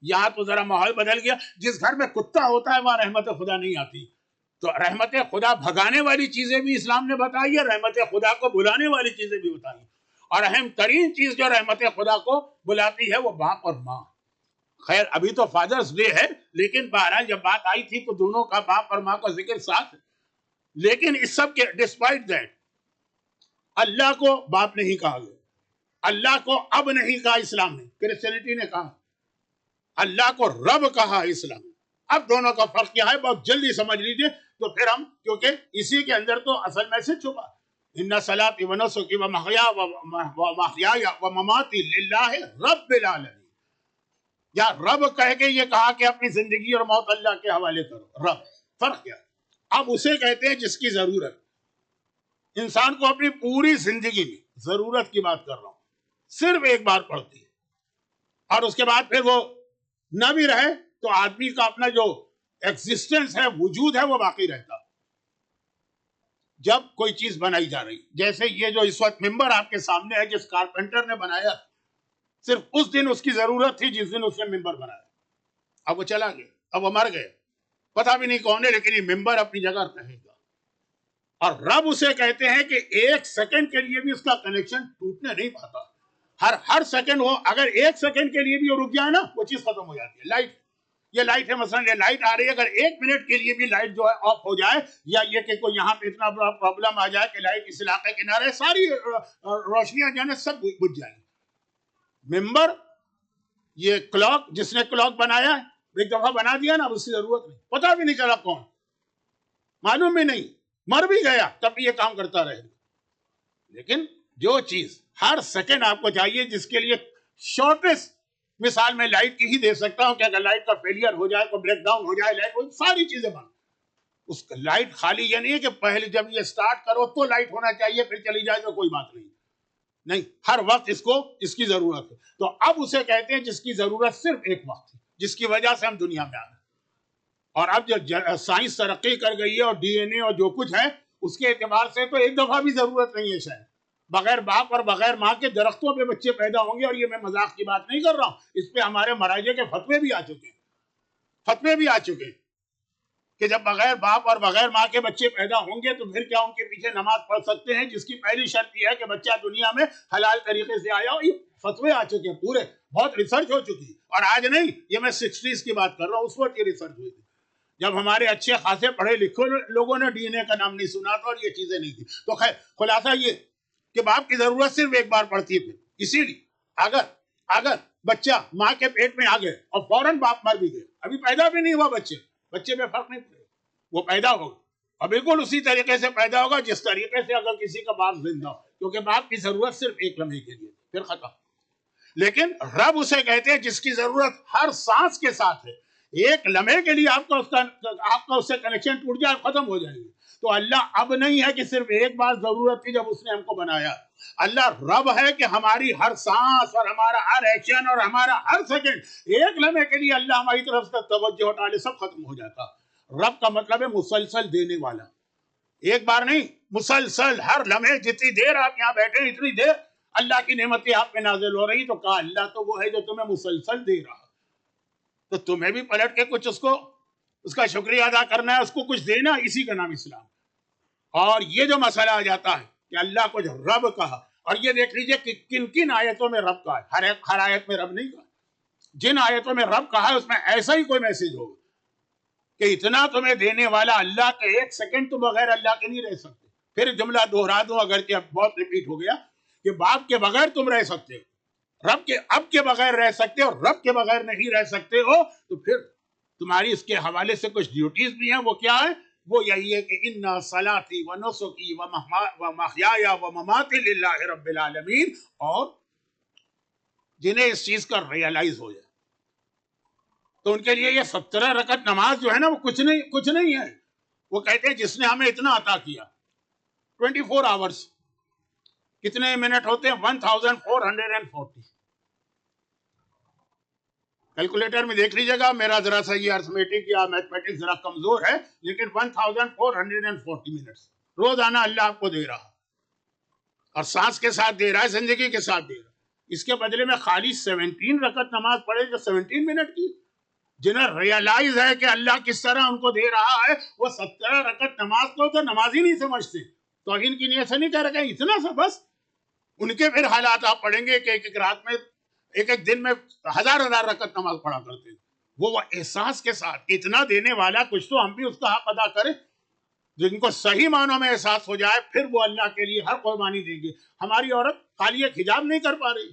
یہاں تو ذرا ماحول بدل گیا، جس گھر میں کتا ہوتا ہے وہاں رحمت خدا نہیں آتی. تو رحمت خدا بھگانے والی چیزیں بھی اسلام نے بتائی ہے، رحمت خدا کو بلانے والی چیزیں بھی بتائی. اور اہم ترین چیز جو رحمت خدا کو بلاتی ہے وہ باپ اور ماں. خیر ابھی تو فادرز ڈے ہے، لیکن بہرحال جب بات آئی تھی تو دونوں کا، باپ اور ماں کا ذکر ساتھ ہے. لیکن اس سب کے ڈسپائٹ دیٹ اللہ کو باپ نہیں کہا گیا، اللہ کو اب نہیں کہا اسلام نے، کرسچینٹی نے کہا. اللہ کو رب کہا اسلام نے. اب دونوں کا فرق کیا ہے بہت جلدی سمجھ لیجئے. تو پھر ہم، کیونکہ اسی کے اندر تو اصل میسج چھپا، ان صلاتی و نسکی و محیای و مماتی للہ رب العالمین. یا رب کہہ کے یہ کہا کہ اپنی زندگی اور موت اللہ کے حوالے کرو. رب فرق کیا؟ اب اسے کہتے ہیں جس کی ضرورت. انسان کو اپنی پوری زندگی میں ضرورت کی بات کر رہا ہوں، صرف ایک بار پڑتی ہے، اور اس کے بعد پھر وہ نہ بھی رہے تو آدمی کا اپنا جو ایگزسٹنس ہے، وجود ہے، وہ باقی رہتا. جب کوئی چیز بنائی جا رہی، جیسے یہ جو اس وقت ممبر آپ کے سامنے ہے، جس کارپینٹر نے بنایا، صرف اس دن اس کی ضرورت تھی جس دن اس نے ممبر بنایا. اب وہ چلا گیا، اب وہ مر گئے، پتہ بھی نہیں کون ہے، لیکن یہ ممبر اپنی جگہ رہے گا. اور رب اسے کہتے ہیں کہ ایک سیکنڈ کے لیے بھی اس کا کنیکشن ٹوٹنے نہیں پاتا. ہر سیکنڈ وہ اگر ایک سیکنڈ کے لیے بھی وہ رک جائے نا، وہ چیز ختم ہو جاتی ہے. لائٹ، یہ لائٹ ہے، مثلا یہ لائٹ آ رہی ہے، اگر ایک منٹ کے لیے بھی لائٹ جو ہے آف ہو جائے، یا یہ کہ کوئی یہاں پہ اتنا بڑا پرابلم آ جائے کہ لائٹ اس علاقے کے نہ رہے، ساری روشنیاں جو ہے سب بجھ جائیں. ممبر، یہ کلاک، جس نے کلاک بنایا ہے، ایک دفعہ بنا دیا نا، اب اس کی ضرورت نہیں، پتہ بھی نہیں چلا کون، معلوم بھی نہیں، مر بھی گیا تب بھی یہ کام کرتا رہے. لیکن جو چیز ہر سیکنڈ آپ کو چاہیے، جس کے لیے شارٹیسٹ مثال میں لائٹ کی ہی دے سکتا ہوں کہ اگر لائٹ کا فیلئر ہو جائے، کوئی بریک ڈاؤن ہو جائے، لائٹ، وہ ساری چیزیں بند. اس لائٹ خالی یہ نہیں ہے کہ پہلے جب یہ سٹارٹ کرو تو لائٹ ہونا چاہیے، پھر چلی جائے تو کوئی بات نہیں. نہیں، ہر وقت اس کو اس کی ضرورت ہے. تو اب اسے کہتے ہیں جس کی ضرورت صرف ایک وقت ہے، جس کی وجہ سے ہم دنیا میں آ گئے. اور اب جو سائنس ترقی کر گئی ہے، اور ڈی این اے اور جو کچھ ہے، اس کے اعتبار سے تو ایک دفعہ بھی ضرورت نہیں ہے. شاید بغیر باپ اور بغیر ماں کے درختوں پہ بچے پیدا ہوں گے. اور یہ میں مذاق کی بات نہیں کر رہا ہوں، اس پہ ہمارے مراجع کے فتوے بھی آ چکے ہیں، فتوے بھی آ چکے ہیں کہ جب بغیر باپ اور بغیر ماں کے بچے پیدا ہوں گے تو پھر کیا ان کے پیچھے نماز پڑھ سکتے ہیں، جس کی پہلی شرط یہ ہے کہ بچہ دنیا میں حلال طریقے سے آیا ہو. یہ فتوے آ چکے ہیں پورے، بہت ریسرچ ہو چکی ہے. اور آج نہیں، یہ میں 60s کی بات کر رہا ہوں، اس وقت یہ ریسرچ ہوئی تھی جب ہمارے اچھے خاصے پڑھے لکھے لوگوں نے ڈی این اے کا نام نہیں سنا تھا اور یہ چیزیں نہیں تھی. تو خیر خلاصہ یہ کہ باپ کی ضرورت صرف ایک بار پڑتی ہے. اسی لیے اگر بچہ ماں کے پیٹ میں آ گئے اور فوراً باپ مر بھی گئے، ابھی پیدا بھی نہیں ہوا بچے پہ فرق نہیں پڑے، وہ پیدا ہوگا اور بالکل اسی طریقے سے پیدا ہوگا جس طریقے سے اگر کسی کا باپ زندہ ہو، کیونکہ باپ کی ضرورت صرف ایک لمحے کے لیے، پھر ختم. لیکن رب اسے کہتے ہیں جس کی ضرورت ہر سانس کے ساتھ ہے. ایک لمحے کے لیے آپ کا اس سے کنیکشن ٹوٹ جائے، ختم ہو جائیں گے. تو اللہ اب نہیں ہے کہ صرف ایک بار ضرورت تھی جب اس نے ہم کو بنایا. اللہ رب ہے کہ ہماری ہر سانس اور ہمارا ہر ایکشن اور ہمارا ہر سیکنڈ، ایک لمحے کے لیے اللہ ہماری طرف سے توجہ ہٹا لے، سب ختم ہو جاتا. رب کا مطلب ہے مسلسل دینے والا. ایک بار نہیں، مسلسل ہر لمحے، جتنی دیر آپ یہاں بیٹھے ہیں اتنی دیر اللہ کی نعمتیں آپ پہ نازل ہو رہی. تو کہا اللہ تو وہ ہے جو تمہیں مسلسل دے رہا، تو تمہیں بھی پلٹ کے کچھ اس کا شکریہ ادا کرنا ہے، اس کو کچھ دینا. اسی کا نام اسلام. اور یہ جو مسئلہ آ جاتا ہے کہ اللہ کو جو رب کہا، اور یہ دیکھ لیجئے کہ کن کن آیتوں میں رب کہا ہے، ہر آیت میں رب نہیں کہا، جن آیتوں میں رب کہا ہے اس میں ایسا ہی کوئی میسج ہوگا کہ اتنا تمہیں دینے والا اللہ کے، ایک سیکنڈ تم بغیر اللہ کے نہیں رہ سکتے۔ پھر جملہ دوہرا دوں اگر کہ اب بہت ریپیٹ ہو گیا، کہ باپ کے بغیر تم رہ سکتے ہو، رب کے اب کے بغیر رہ سکتے ہو، رب کے بغیر نہیں رہ سکتے ہو، تو پھر تمہاری اس کے حوالے سے کچھ ڈیوٹیز بھی ہیں۔ وہ کیا ہے؟ وہ یہی ہے کہ ان صلاتی و نسکی و محیایا و مماتی للہ رب العالمین، اور جنہیں اس چیز کا ریئلائز ہو جائے تو ان کے لیے یہ 17 رکعت نماز جو ہے نا وہ کچھ نہیں ہے۔ وہ کہتے ہیں جس نے ہمیں اتنا عطا کیا، 24 آورز کتنے منٹ ہوتے ہیں؟ 1440۔ کیلکولیٹر میں دیکھ لیجیے گا، میرا ذرا سا یہ ارتھمیٹک یا میتھمیٹکس ذرا کمزور ہے، لیکن 1440 منٹس روزانہ اللہ آپ کو دے رہا، اور سانس کے ساتھ دے رہا ہے، زندگی کے ساتھ دے رہا ہے۔ اس کے بدلے میں خالی 17 رکعت نماز پڑھے جو 17 منٹ کی، جنہیں ریئلائز ہے کہ اللہ کس طرح ان کو دے رہا ہے، وہ 17 رکعت نماز کو تو نماز ہی نہیں سمجھتے۔ توہین کی نیت سے نہیں کہہ رہے، اتنا سا بس۔ ان کے پھر حالات آپ پڑھیں گے کہ ایک رات میں، ایک دن میں ہزار رکعت نماز پڑھا کرتے ہیں۔ وہ احساس کے ساتھ اتنا دینے والا، کچھ تو ہم بھی اس کا حق ادا کریں۔ جن کو صحیح معنوں میں احساس ہو جائے پھر وہ اللہ کے لیے ہر قربانی دیں گے۔ ہماری عورت خالی ایک حجاب نہیں کر پا رہی،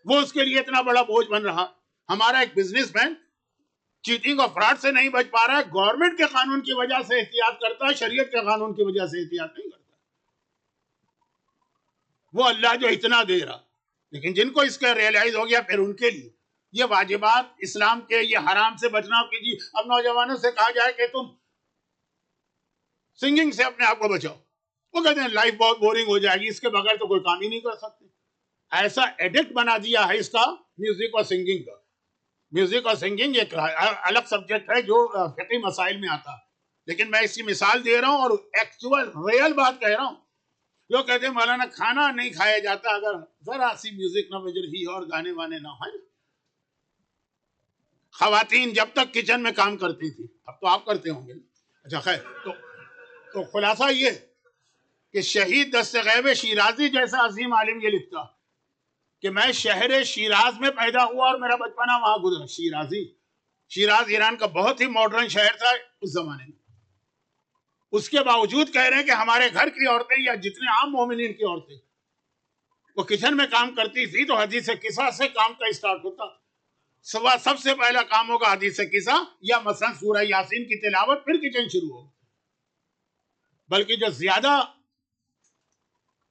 وہ اس کے لیے اتنا بڑا بوجھ بن رہا۔ ہمارا ایک بزنس مین چیٹنگ اور فراڈ سے نہیں بچ پا رہا ہے، گورنمنٹ کے قانون کی وجہ سے احتیاط کرتا ہے، شریعت کے قانون کی وجہ سے احتیاط نہیں کرتا۔ وہ اللہ جو اتنا دے رہا، لیکن جن کو اس کا ریئلائز ہو گیا پھر ان کے لیے یہ واجبات اسلام کے، یہ حرام سے بچنا کیجیے۔ اب نوجوانوں سے کہا جائے کہ تم سنگنگ سے اپنے آپ کو بچاؤ، وہ کہتے ہیں لائف بہت بورنگ ہو جائے گی، اس کے بغیر تو کوئی کام ہی نہیں کر سکتے۔ ایسا ایڈکٹ بنا دیا ہے اس کا میوزک اور سنگنگ کا۔ میوزک اور سنگنگ ایک الگ سبجیکٹ ہے جو فقہی مسائل میں آتا ہے، لیکن میں اس کی مثال دے رہا ہوں اور ایکچوئل ریئل بات کہہ رہا ہوں۔ لوگ کہتے ہیں مولانا کھانا نہیں کھایا جاتا اگر ذرا سی میوزک نہ بج رہی ہو اور گانے وانے نہ ہو۔ خواتین جب تک کچن میں کام کرتی تھی، اب تو آپ کرتے ہوں گے۔ اچھا خیر، تو خلاصہ یہ کہ شہید دستغیب شیرازی جیسا عظیم عالم یہ لکھتا کہ میں شہر شیراز میں پیدا ہوا اور میرا بچپنا وہاں گزرا۔ شیراز ایران کا بہت ہی ماڈرن شہر تھا اس زمانے میں۔ اس کے باوجود کہہ رہے ہیں کہ ہمارے گھر کی عورتیں یا جتنے عام مومنین کی عورتیں وہ کچن میں کام کرتی تھی تو حدیث قصہ سے کام کا اسٹارٹ ہوتا۔ سب سے پہلا کام ہوگا حدیث قصہ یا مثلا سورہ یاسین کی تلاوت، پھر کچن شروع ہوگا۔ بلکہ جو زیادہ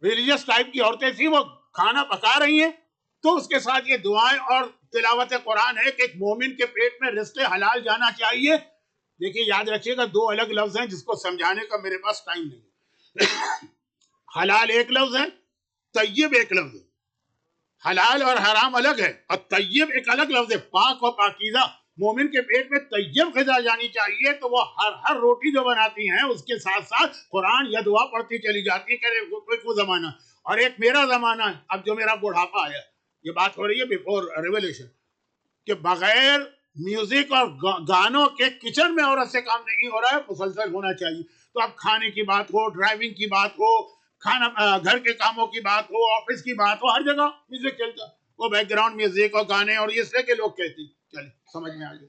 ریلیجس ٹائپ کی عورتیں تھیں وہ کھانا پکا رہی ہیں تو اس کے ساتھ یہ دعائیں اور تلاوت قرآن ہے کہ ایک مومن کے پیٹ میں رزق حلال جانا چاہیے۔ دیکھیے یاد رکھیے گا، دو الگ لفظ ہیں جس کو سمجھانے کا میرے پاس ٹائم نہیں ہے۔ حلال ایک لفظ ہے، طیب ایک لفظ ہے۔ حلال اور حرام الگ ہے، اور طیب ایک الگ لفظ ہے، پاک و پاکیزہ۔ مومن کے پیٹ میں طیب غذا جانی چاہیے تو وہ ہر روٹی جو بناتی ہیں اس کے ساتھ ساتھ قرآن یا دعا پڑھتی چلی جاتی ہے کہ وہ زمانہ۔ اور ایک میرا زمانہ ہے، اب جو میرا بڑھاپا آیا، یہ بات ہو رہی ہے بیفور ریولیوشن، کہ بغیر میوزک اور گانوں کے کچن میں عورت سے کام نہیں ہو رہا ہے، مسلسل ہونا چاہیے۔ تو اب کھانے کی بات ہو، ڈرائیونگ کی بات ہو، گھر کے کاموں کی بات ہو، آفس کی بات ہو، ہر جگہ میوزک چلتا، وہ بیک گراؤنڈ میوزک اور گانے، اور اس طرح کے لوگ کہتے ہیں۔ چلے سمجھ میں آ گیا،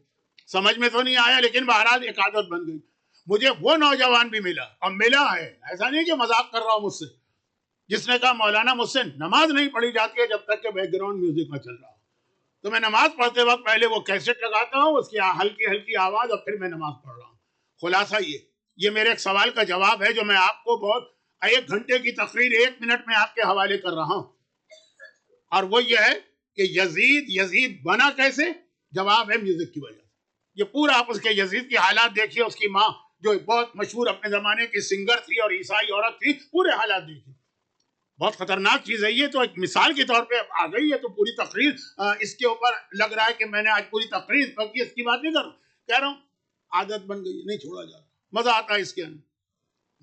سمجھ میں تو نہیں آیا لیکن بہرحال ایک عادت بن گئی۔ مجھے وہ نوجوان بھی ملا، اور ملا ہے، ایسا نہیں کہ مذاق کر رہا ہوں مجھ سے، جس نے کہا مولانا مجھ سے نماز نہیں پڑھی جاتی ہے جب تک کہ بیک گراؤنڈ میوزک نہ چل رہا ہو۔ تو میں نماز پڑھتے وقت پہلے وہ کیسٹ لگاتا ہوں، اس کی ہلکی ہلکی آواز، اور پھر میں نماز پڑھ رہا ہوں۔ خلاصہ یہ میرے ایک سوال کا جواب ہے جو میں آپ کو بہت 1 گھنٹے کی تقریر 1 منٹ میں آپ کے حوالے کر رہا ہوں، اور وہ یہ ہے کہ یزید بنا کیسے؟ جواب ہے میوزک کی وجہ سے۔ یہ پورا آپ اس کے یزید کی حالات دیکھیے، اس کی ماں جو بہت مشہور اپنے زمانے کی سنگر تھی اور عیسائی عورت تھی، پورے حالات دیکھیے۔ بہت خطرناک چیز ہے یہ، تو ایک مثال کے طور پہ آ گئی ہے، تو پوری تقریر اس کے اوپر لگ رہا ہے کہ میں نے آج پوری تقریر پر کی، اس کی بات نہیں کر رہا ہوں، کہہ رہا ہوں عادت بن گئی، نہیں چھوڑا جاتا، مزہ آتا ہے اس کے اندر۔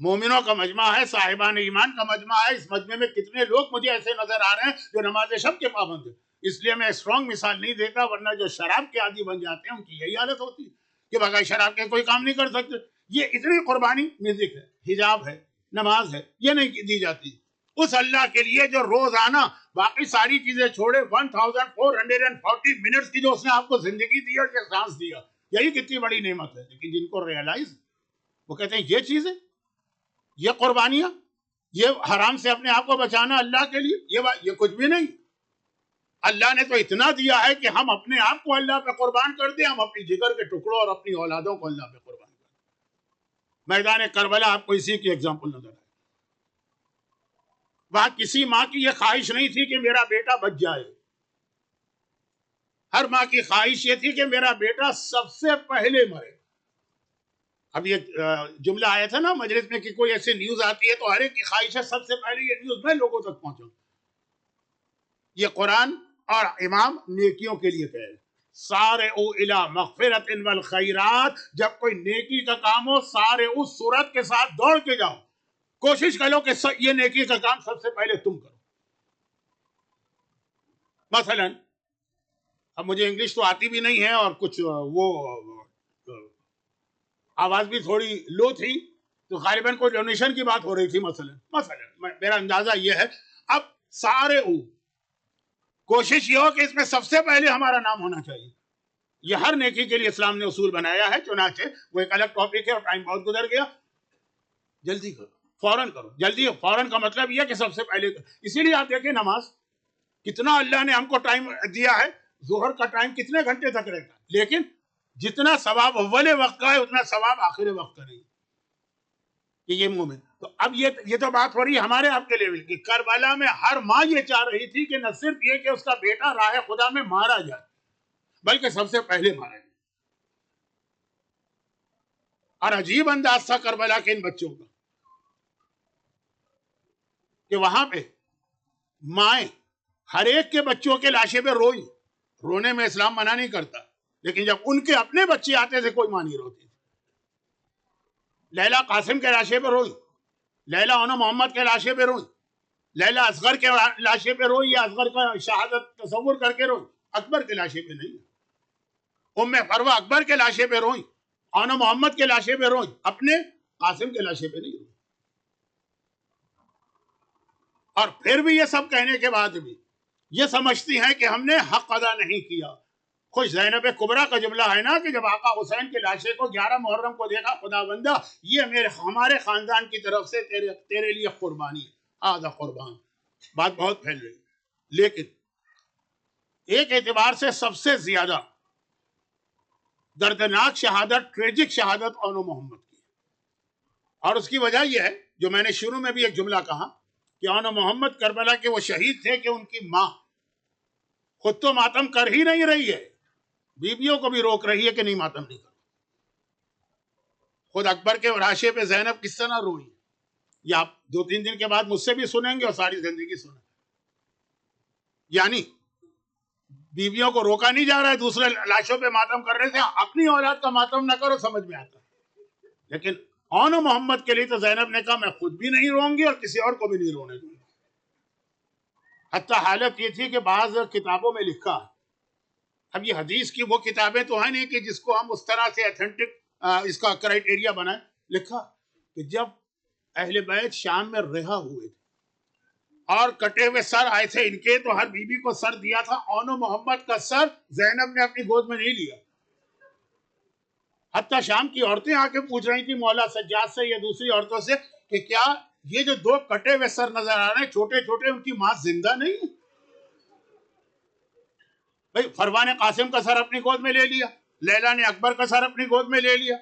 مومنوں کا مجمع ہے، صاحبان ایمان کا مجمع ہے، اس مجمع میں کتنے لوگ مجھے ایسے نظر آ رہے ہیں جو نماز شب کے پابند ہیں۔ اس لیے میں اسٹرانگ مثال نہیں دیتا، ورنہ جو شراب کے عادی بن جاتے ہیں ان کی یہی حالت ہوتی ہے کہ بغیر شراب کے کوئی کام نہیں کر سکتے۔ یہ اتنی قربانی میوزک ہے، حجاب ہے، نماز ہے، یہ نہیں دی جاتی اس اللہ کے لیے جو روزانہ باقی ساری چیزیں چھوڑے 1440 منٹس کی جو اس نے آپ کو زندگی دی اور یہ سانس دیا، یہی کتنی بڑی نعمت ہے. لیکن جن کو ریئلائز، وہ کہتے ہیں یہ چیزیں، یہ قربانیاں، یہ حرام سے اپنے آپ کو بچانا اللہ کے لیے، یہ کچھ بھی نہیں. اللہ نے تو اتنا دیا ہے کہ ہم اپنے آپ کو اللہ پہ قربان کر دیں، ہم اپنی جگر کے ٹکڑوں اور اپنی اولادوں کو اللہ پہ قربان کر دیں. میدان کربلا آپ کو اسی کی ایگزامپل نظر آئے. وہاں کسی ماں کی یہ خواہش نہیں تھی کہ میرا بیٹا بچ جائے. ہر ماں کی خواہش یہ تھی کہ میرا بیٹا سب سے پہلے مرے. اب یہ جملہ آیا تھا نا مجلس میں کہ کوئی ایسی نیوز آتی ہے تو ہر ایک کی خواہش ہے سب سے پہلے یہ نیوز میں لوگوں تک پہنچوں. یہ قرآن اور امام نیکیوں کے لیے کہہ رہے ہیں، سارعوا الی مغفرۃ والخیرات. جب کوئی نیکی کا کام ہو سارے اس سورت کے ساتھ دوڑ کے جاؤ، کوشش کرو کہ یہ نیکی کا کام سب سے پہلے تم کرو. مثلا اب مجھے انگلش تو آتی بھی نہیں ہے اور کچھ وہ آواز بھی تھوڑی لو تھی تو غالباً کوئی ڈونیشن کی بات ہو رہی تھی. مثلا میرا اندازہ یہ ہے، اب سارے کوشش یہ ہو کہ اس میں سب سے پہلے ہمارا نام ہونا چاہیے. یہ ہر نیکی کے لیے اسلام نے اصول بنایا ہے. چنانچہ وہ ایک الگ ٹاپک ہے اور ٹائم بہت گزر گیا. جلدی کرو، فوراً کرو، جلدی. فوراً کا مطلب یہ کہ سب سے پہلے کرو. اسی لیے آپ دیکھیں نماز کتنا اللہ نے ہم کو ٹائم دیا ہے. ظہر کا ٹائم کتنے گھنٹے تک رہتا ہے، لیکن جتنا ثواب اول وقت کا ہے اتنا ثواب آخر وقت کا نہیں. یہ مومن. تو اب یہ تو بات ہو رہی ہے ہمارے آپ کے لیول کی. کربلا میں ہر ماں یہ چاہ رہی تھی کہ نہ صرف یہ کہ اس کا بیٹا راہ خدا میں مارا جائے، بلکہ سب سے پہلے مارا جائے. اور عجیب انداز تھا کربلا کے ان بچوں کا کہ وہاں پہ مائیں ہر ایک کے بچوں کے لاشے پہ روئی. رونے میں اسلام منع نہیں کرتا، لیکن جب ان کے اپنے بچے آتے تھے کوئی ماں نہیں روتی. لیلا قاسم کے لاشے پہ روئی، لیلا انو محمد کے لاشے پہ روئی، لیلا اصغر کے لاشے پہ روئی یا اصغر کا شہادت تصور کر کے روئی. اکبر کے لاشے پہ نہیں. ام فروہ اکبر کے لاشے پہ روئی، انو محمد کے لاشے پہ روئی، اپنے قاسم کے لاشے پہ نہیں روئی. اور پھر بھی یہ سب کہنے کے بعد بھی یہ سمجھتی ہیں کہ ہم نے حق ادا نہیں کیا. خوش زینب کبریٰ کا جملہ ہے نا کہ جب آقا حسین کے لاشے کو 11 محرم کو دیکھا، خدا بندہ یہ ہمارے خاندان کی طرف سے تیرے لیے قربانی ہے، آدھا قربان. بات بہت پھیل رہی. لیکن ایک اعتبار سے سب سے زیادہ دردناک شہادت، ٹریجک شہادت انو محمد کی. اور اس کی وجہ یہ ہے جو میں نے شروع میں بھی ایک جملہ کہا کہ انو محمد کربلا کے وہ شہید تھے کہ ان کی ماں خود تو ماتم کر ہی نہیں رہی ہے، بیویوں کو بھی روک رہی ہے کہ نہیں ماتم نہیں کرو. خود اکبر کے لاشے پہ زینب کس طرح روئی، یہ آپ 2-3 دن کے بعد مجھ سے بھی سنیں گے اور ساری زندگی سنیں. یعنی بیویوں کو روکا نہیں جا رہا ہے، دوسرے لاشوں پہ ماتم کر رہے تھے. اپنی اولاد کا ماتم نہ کرو، سمجھ میں آتا. لیکن انو محمد کے لیے تو زینب نے کہا میں خود بھی نہیں روں گی اور کسی اور کو بھی نہیں رونے دوں گی. حتیٰ حالت یہ تھی کہ بعض کتابوں میں لکھا، اب یہ حدیث کی وہ کتابیں تو ہیں نہیں کہ جس کو ہم اس طرح سے ایتھنٹک اس کا کرائٹیریا بنائیں. لکھا کہ جب اہل بیت شام میں رہا ہوئے تھے اور کٹے ہوئے سر آئے تھے ان کے، تو ہر بیوی کو سر دیا تھا. انو محمد کا سر زینب نے اپنی گود میں نہیں لیا. حتیٰ شام کی عورتیں آ کے پوچھ رہی تھی مولا سجاد سے یا دوسری عورتوں سے کہ کیا یہ جو 2 کٹے ہوئے سر نظر آ رہے ہیں چھوٹے چھوٹے، ان کی ماں زندہ نہیں؟ بھائی فروہ نے قاسم کا سر اپنی گود میں لے لیا، لیلا نے اکبر کا سر اپنی گود میں لے لیا،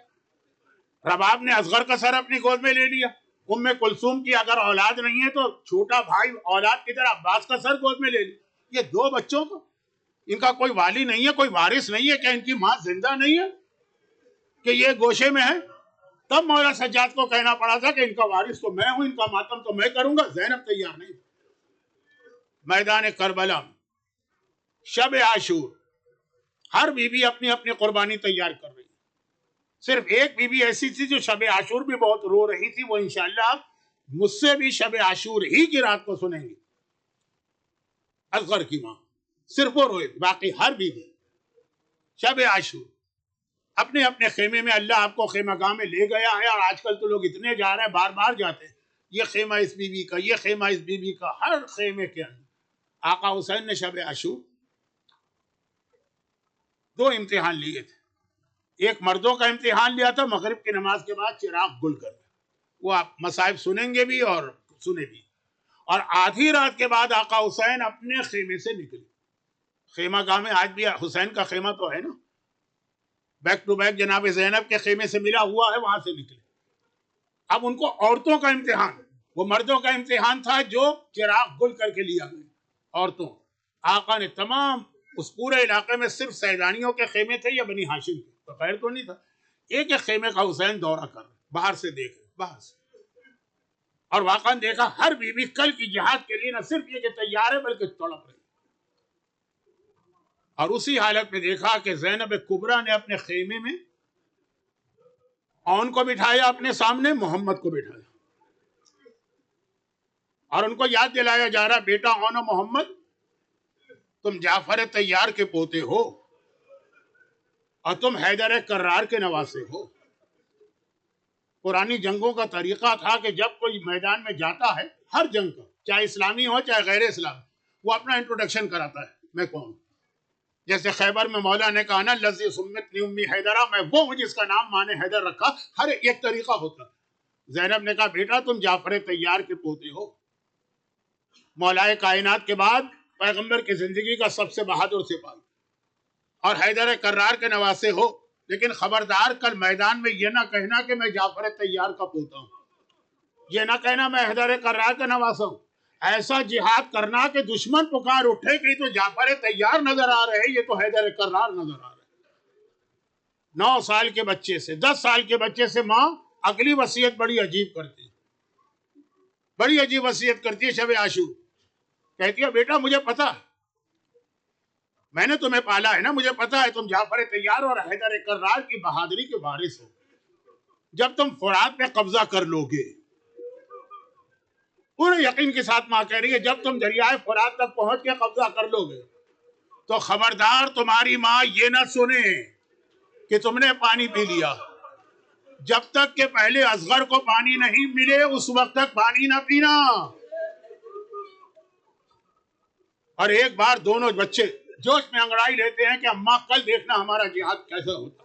رباب نے اصغر کا سر اپنی گود میں لے لیا. ام کلثوم کی اگر اولاد نہیں ہے تو چھوٹا بھائی اولاد کی طرح عباس کا سر گود میں لے لیا. یہ 2 بچوں کو ان کا کوئی والی نہیں ہے، کوئی وارث نہیں ہے. کیا ان کی ماں زندہ نہیں ہے کہ یہ گوشے میں ہے؟ تب مولا سجاد کو کہنا پڑا تھا کہ ان کا وارث تو میں ہوں، ان کا ماتم تو میں کروں گا. زینب تیار نہیں. میدان کربلا میں شب عاشور ہر بیوی اپنی اپنی قربانی تیار کر رہی ہے. صرف ایک بیوی ایسی تھی جو شب عاشور بھی بہت رو رہی تھی. وہ انشاءاللہ آپ مجھ سے بھی شب عاشور ہی کی رات کو سنیں گے. اصغر کی ماں صرف وہ روئے، باقی ہر بیوی شب عاشور. اپنے اپنے خیمے میں اللہ آپ کو خیمہ گاہ میں لے گیا ہے، اور آج کل تو لوگ اتنے جا رہے ہیں، بار بار جاتے ہیں، یہ خیمہ اس بی بی کا، یہ خیمہ اس بی بی کا، ہر خیمے کے اندر آقا حسین نے شب عاشور 2 امتحان لیے تھے. ایک مردوں کا امتحان لیا تھا مغرب کی نماز کے بعد چراغ گل کر، وہ آپ مصائب سنیں گے بھی اور سنیں بھی. اور آدھی رات کے بعد آقا حسین اپنے خیمے سے نکلے. خیمہ گاہ میں آج بھی حسین کا خیمہ تو ہے نا، بیک ٹو بیک جناب زینب کے خیمے سے ملا ہوا ہے، وہاں سے نکلے. اب ان کو عورتوں کا امتحان، وہ مردوں کا امتحان تھا جو چراغ گل کر کے لیا گیا. عورتوں، آقا نے تمام اس پورے علاقے میں صرف سیدانیوں کے خیمے تھے یا بنی ہاشم کے، تو خیر تو نہیں تھا، ایک ایک خیمے کا حسین دورہ کر رہے، باہر سے دیکھ رہے، باہر سے. اور واقعا دیکھا ہر بیوی کل کی جہاد کے لیے نہ صرف یہ کہ تیار ہے بلکہ تڑپ رہی. اور اسی حالت میں دیکھا کہ زینب کبریٰ نے اپنے خیمے میں اون کو بٹھایا، اپنے سامنے محمد کو بٹھایا، اور ان کو یاد دلایا جا رہا، بیٹا اون و محمد تم جعفر طیار کے پوتے ہو اور تم حیدر کرار کے نواسے ہو. پرانی جنگوں کا طریقہ تھا کہ جب کوئی میدان میں جاتا ہے، ہر جنگ کا، چاہے اسلامی ہو چاہے غیر اسلامی، وہ اپنا انٹروڈکشن کراتا ہے، میں کون. جیسے خیبر میں مولا نے کہا نا لذی سمتنی امی حیدرہ، میں وہ ہوں جس کا نام ماں نے حیدر رکھا. ہر ایک طریقہ ہوتا. زینب نے کہا بیٹا تم جعفر طیار کے پوتے ہو، مولا کائنات کے بعد پیغمبر کی زندگی کا سب سے بہادر سپاہی، اور حیدر کرار کے نواسے ہو. لیکن خبردار کل میدان میں یہ نہ کہنا کہ میں جعفر طیار کا پوتا ہوں، یہ نہ کہنا میں حیدر کرار کا نواسا ہوں. ایسا جہاد کرنا کہ دشمن پکار اٹھے کہ تو جعفر طیار نظر آ رہے، یہ تو حیدر کرار نظر آ رہے. 9 سال کے بچے سے، 10 سال کے بچے سے ماں اگلی وصیت بڑی عجیب کرتی، بڑی عجیب وصیت کرتی ہے شب عاشور. کہتی ہے بیٹا مجھے پتا ہے، میں نے تمہیں پالا ہے نا، مجھے پتا ہے تم جعفر طیار اور حیدر کرار کی بہادری کے وارث ہو. جب تم فرات پہ قبضہ کر لو گے، پورے یقین کے ساتھ ماں کہہ رہی ہے، جب تم دریائے فرات تک پہنچ کے قبضہ کر لو گے تو خبردار تمہاری ماں یہ نہ سنے کہ تم نے پانی پی لیا. جب تک کہ پہلے اصغر کو پانی نہیں ملے اس وقت تک پانی نہ پینا. اور ایک بار دونوں بچے جوش میں انگڑائی لیتے ہیں کہ اماں کل دیکھنا ہمارا جہاد کیسا ہوتا.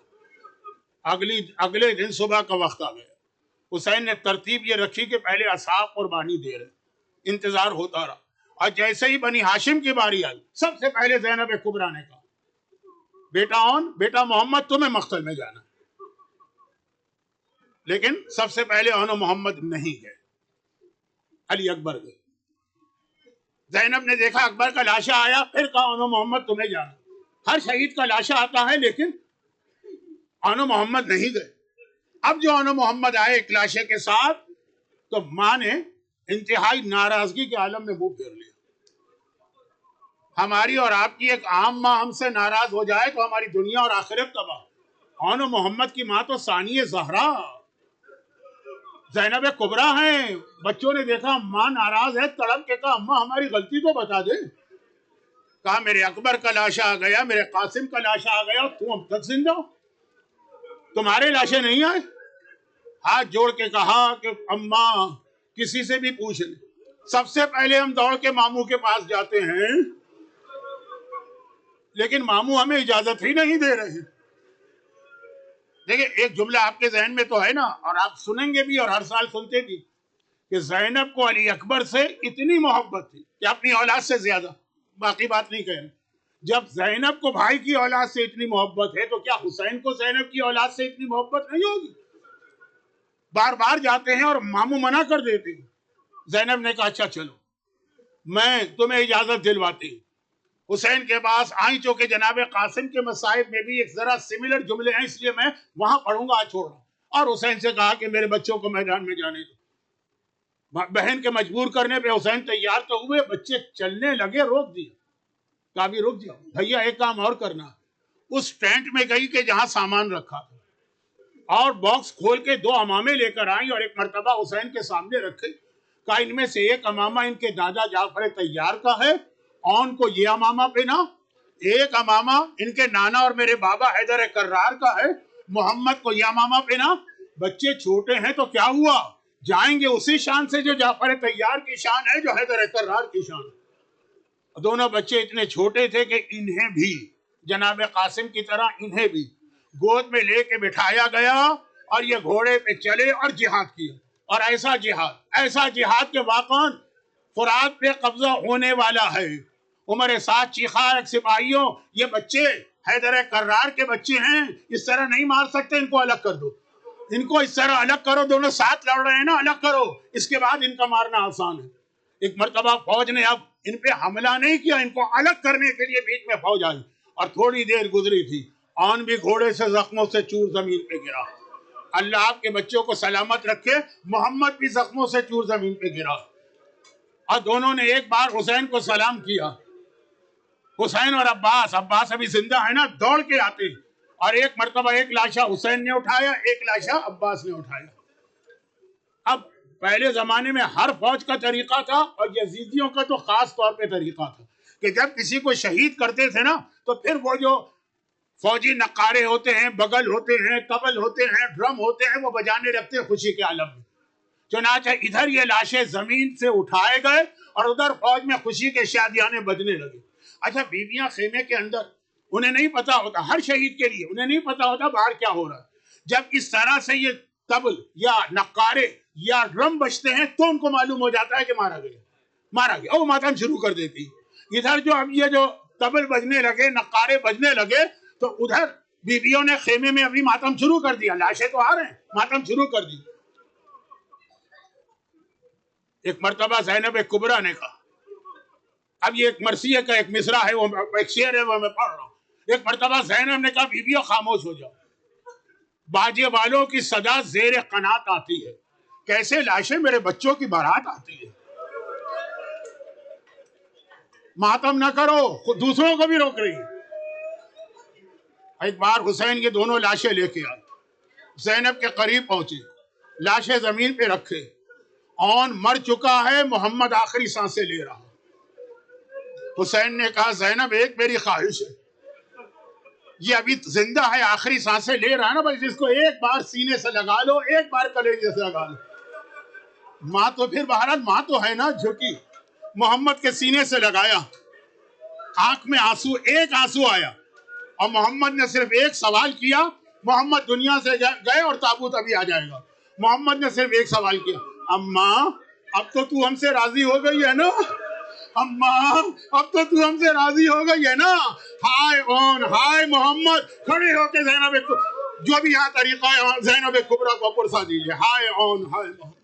اگلے دن صبح کا وقت آ گیا. حسین نے ترتیب یہ رکھی کہ پہلے اصحاب قربانی دے رہے، انتظار ہوتا رہا. اور جیسے ہی بنی ہاشم کی باری آئی، سب سے پہلے زینب کبریٰ نے کہا بیٹا اون، بیٹا محمد تمہیں مقتل میں جانا. لیکن سب سے پہلے اون و محمد نہیں گئے، علی اکبر گئے. زینب نے دیکھا اکبر کا لاشا آیا، پھر کہا اون و محمد تمہیں جانا. ہر شہید کا لاشا آتا ہے لیکن اون و محمد نہیں گئے. اب جو اون و محمد آئے ایک لاشے کے ساتھ تو ماں نے انتہائی ناراضگی کے عالم میں منہ پھیر لیا. ہماری اور آپ کی ایک عام ماں ہم سے ناراض ہو جائے تو ہماری دنیا اور آخرت تباہ. اون و محمد کی ماں تو ثانی زہرا زینب کبریٰ ہیں. بچوں نے دیکھا ماں ناراض ہے، تڑپ کے کہا اماں ہماری غلطی تو بتا دے. کہا میرے اکبر کا لاشا آ گیا، میرے قاسم کا لاشا آ گیا، تم اب تک زندہ ہو، تمہارے لاشے نہیں آئے. ہاتھ جوڑ کے کہا کہ اماں کسی سے بھی پوچھ لیں. سب سے پہلے ہم دوڑ کے ماموں کے پاس جاتے ہیں، لیکن ماموں ہمیں اجازت ہی نہیں دے رہے. دیکھیں ایک جملہ آپ کے ذہن میں تو ہے نا، اور آپ سنیں گے بھی اور ہر سال سنتے بھی، کہ زینب کو علی اکبر سے اتنی محبت تھی کہ اپنی اولاد سے زیادہ. باقی بات نہیں کہہ رہے. جب زینب کو بھائی کی اولاد سے اتنی محبت ہے تو کیا حسین کو زینب کی اولاد سے اتنی محبت نہیں ہوگی؟ بار بار جاتے ہیں اور ماموں منع کر دیتے ہیں. زینب نے کہا اچھا چلو میں تمہیں اجازت دلواتی ہوں. حسین کے پاس آئیں، چونکہ جناب قاسم کے مصائب میں بھی ایک ذرا سملر جملے ہیں، اس لیے میں وہاں پڑھوں گا، چھوڑ رہا ہوں. اور حسین سے کہا کہ میرے بچوں کو میدان میں جانے دو. بہن کے مجبور کرنے پہ حسین تیار تو ہوئے، بچے چلنے لگے، روک دیا. کہا بھی روک دیا بھیا، ایک کام اور کرنا. اس ٹینٹ میں گئی کہ جہاں سامان رکھا تھا، اور باکس کھول کے 2 امامے لے کر آئیں اور ایک مرتبہ حسین کے سامنے رکھے. کہا ان میں سے ایک امامہ ان کے دادا جعفر طیار کا ہے، اون کو یہ امامہ پہنا. ایک امامہ ان کے نانا اور میرے بابا حیدر کرار کا ہے، محمد کو یمامہ پہ نا بچے چھوٹے ہیں تو کیا ہوا، جائیں گے اسی شان سے جو جعفر طیار کی شان ہے، جو حیدر کرار کی شان ہے۔ دونوں بچے اتنے چھوٹے تھے کہ انہیں بھی جناب قاسم کی طرح انہیں بھی گود میں لے کے بٹھایا گیا اور یہ گھوڑے پہ چلے اور جہاد کیا، اور ایسا جہاد کے واقعاً فرات پہ قبضہ ہونے والا ہے۔ عمر سعد چیخا، ایک سپاہیوں یہ بچے حیدر کرار کے بچے ہیں، اس طرح نہیں مار سکتے، ان کو الگ کر دو، ان کو اس طرح الگ کرو، دونوں ساتھ لڑ رہے ہیں نا، الگ کرو، اس کے بعد ان کا مارنا آسان ہے۔ ایک مرتبہ فوج نے اب ان پہ حملہ نہیں کیا، ان کو الگ کرنے کے لیے بیچ میں فوج آئی، اور تھوڑی دیر گزری تھی، آن بھی گھوڑے سے زخموں سے چور زمین پہ گرا۔ اللہ آپ کے بچوں کو سلامت رکھے، محمد بھی زخموں سے چور زمین پہ گرا، اور دونوں نے ایک بار حسین کو سلام کیا۔ حسین اور عباس ابھی زندہ ہے نا، دوڑ کے آتے ہیں، اور ایک مرتبہ ایک لاشا حسین نے اٹھایا، ایک لاشا عباس نے اٹھایا۔ اب پہلے زمانے میں ہر فوج کا طریقہ تھا، اور یزیدیوں کا تو خاص طور پہ طریقہ تھا کہ جب کسی کو شہید کرتے تھے نا تو پھر وہ جو فوجی نقارے ہوتے ہیں، بغل ہوتے ہیں، طبل ہوتے ہیں، ڈرم ہوتے ہیں، وہ بجانے لگتے ہیں خوشی کے عالم میں۔ چنانچہ ادھر یہ لاشیں زمین سے اٹھائے گئے اور ادھر فوج میں خوشی کے شادیانے بجنے لگے۔ اچھا، بیویاں خیمے کے اندر، انہیں نہیں پتا ہوتا، ہر شہید کے لیے انہیں نہیں پتا ہوتا باہر کیا ہو رہا ہے۔ جب اس طرح سے یہ طبل یا نقارے یا ڈرم بجتے ہیں تو ان کو معلوم ہو جاتا ہے کہ مارا گیا، اور وہ ماتم شروع کر دیتی۔ ادھر جو اب یہ جو طبل بجنے لگے، نقارے بجنے لگے، تو ادھر بیویوں نے خیمے میں ابھی ماتم شروع کر دیا، لاشیں تو آ رہے ہیں، ماتم شروع کر دی۔ ایک مرتبہ زینب کبریٰ نے کہا، اب یہ ایک مرثیہ کا ایک مصرع ہے، وہ ایک شعر ہے، وہ میں پڑھ رہا ہوں۔ ایک مرتبہ زینب نے کہا، بیویوں خاموش ہو جاؤ، باجے والوں کی صدا زیر قنات آتی ہے، کیسے لاشیں میرے بچوں کی بارات آتی ہے، ماتم نہ کرو، دوسروں کو بھی روک رہی ہے۔ ایک بار حسین کی دونوں لاشیں لے کے آئے، زینب کے قریب پہنچے، لاشیں زمین پہ رکھے، اون مر چکا ہے، محمد آخری سانسیں لے رہا۔ حسین نے کہا، زینب ایک میری خواہش ہے، یہ ابھی زندہ ہے، آخری سانسیں لے رہا ہے نا، بس اس کو ایک بار سینے سے لگا لو، ایک بار کلیجے سے لگا لو۔ ماں تو پھر بہرحال ماں تو ہے نا، جھکی، محمد کے سینے سے لگایا، آنکھ میں آنسو، ایک آنسو آیا، اور محمد نے صرف ایک سوال کیا، محمد دنیا سے گئے اور تابوت ابھی آ جائے گا، محمد نے صرف ایک سوال کیا، اماں اب تو ہم سے راضی ہو گئی ہے نا، اماں اب تو ہم سے راضی ہو گئی ہے نا، ہائے اون ہائے محمد، کھڑے ہو کے زینب جو بھی یہاں طریقہ ہے زینب کبریٰ کو پرسا دیجئے، ہائے اون ہائے محمد۔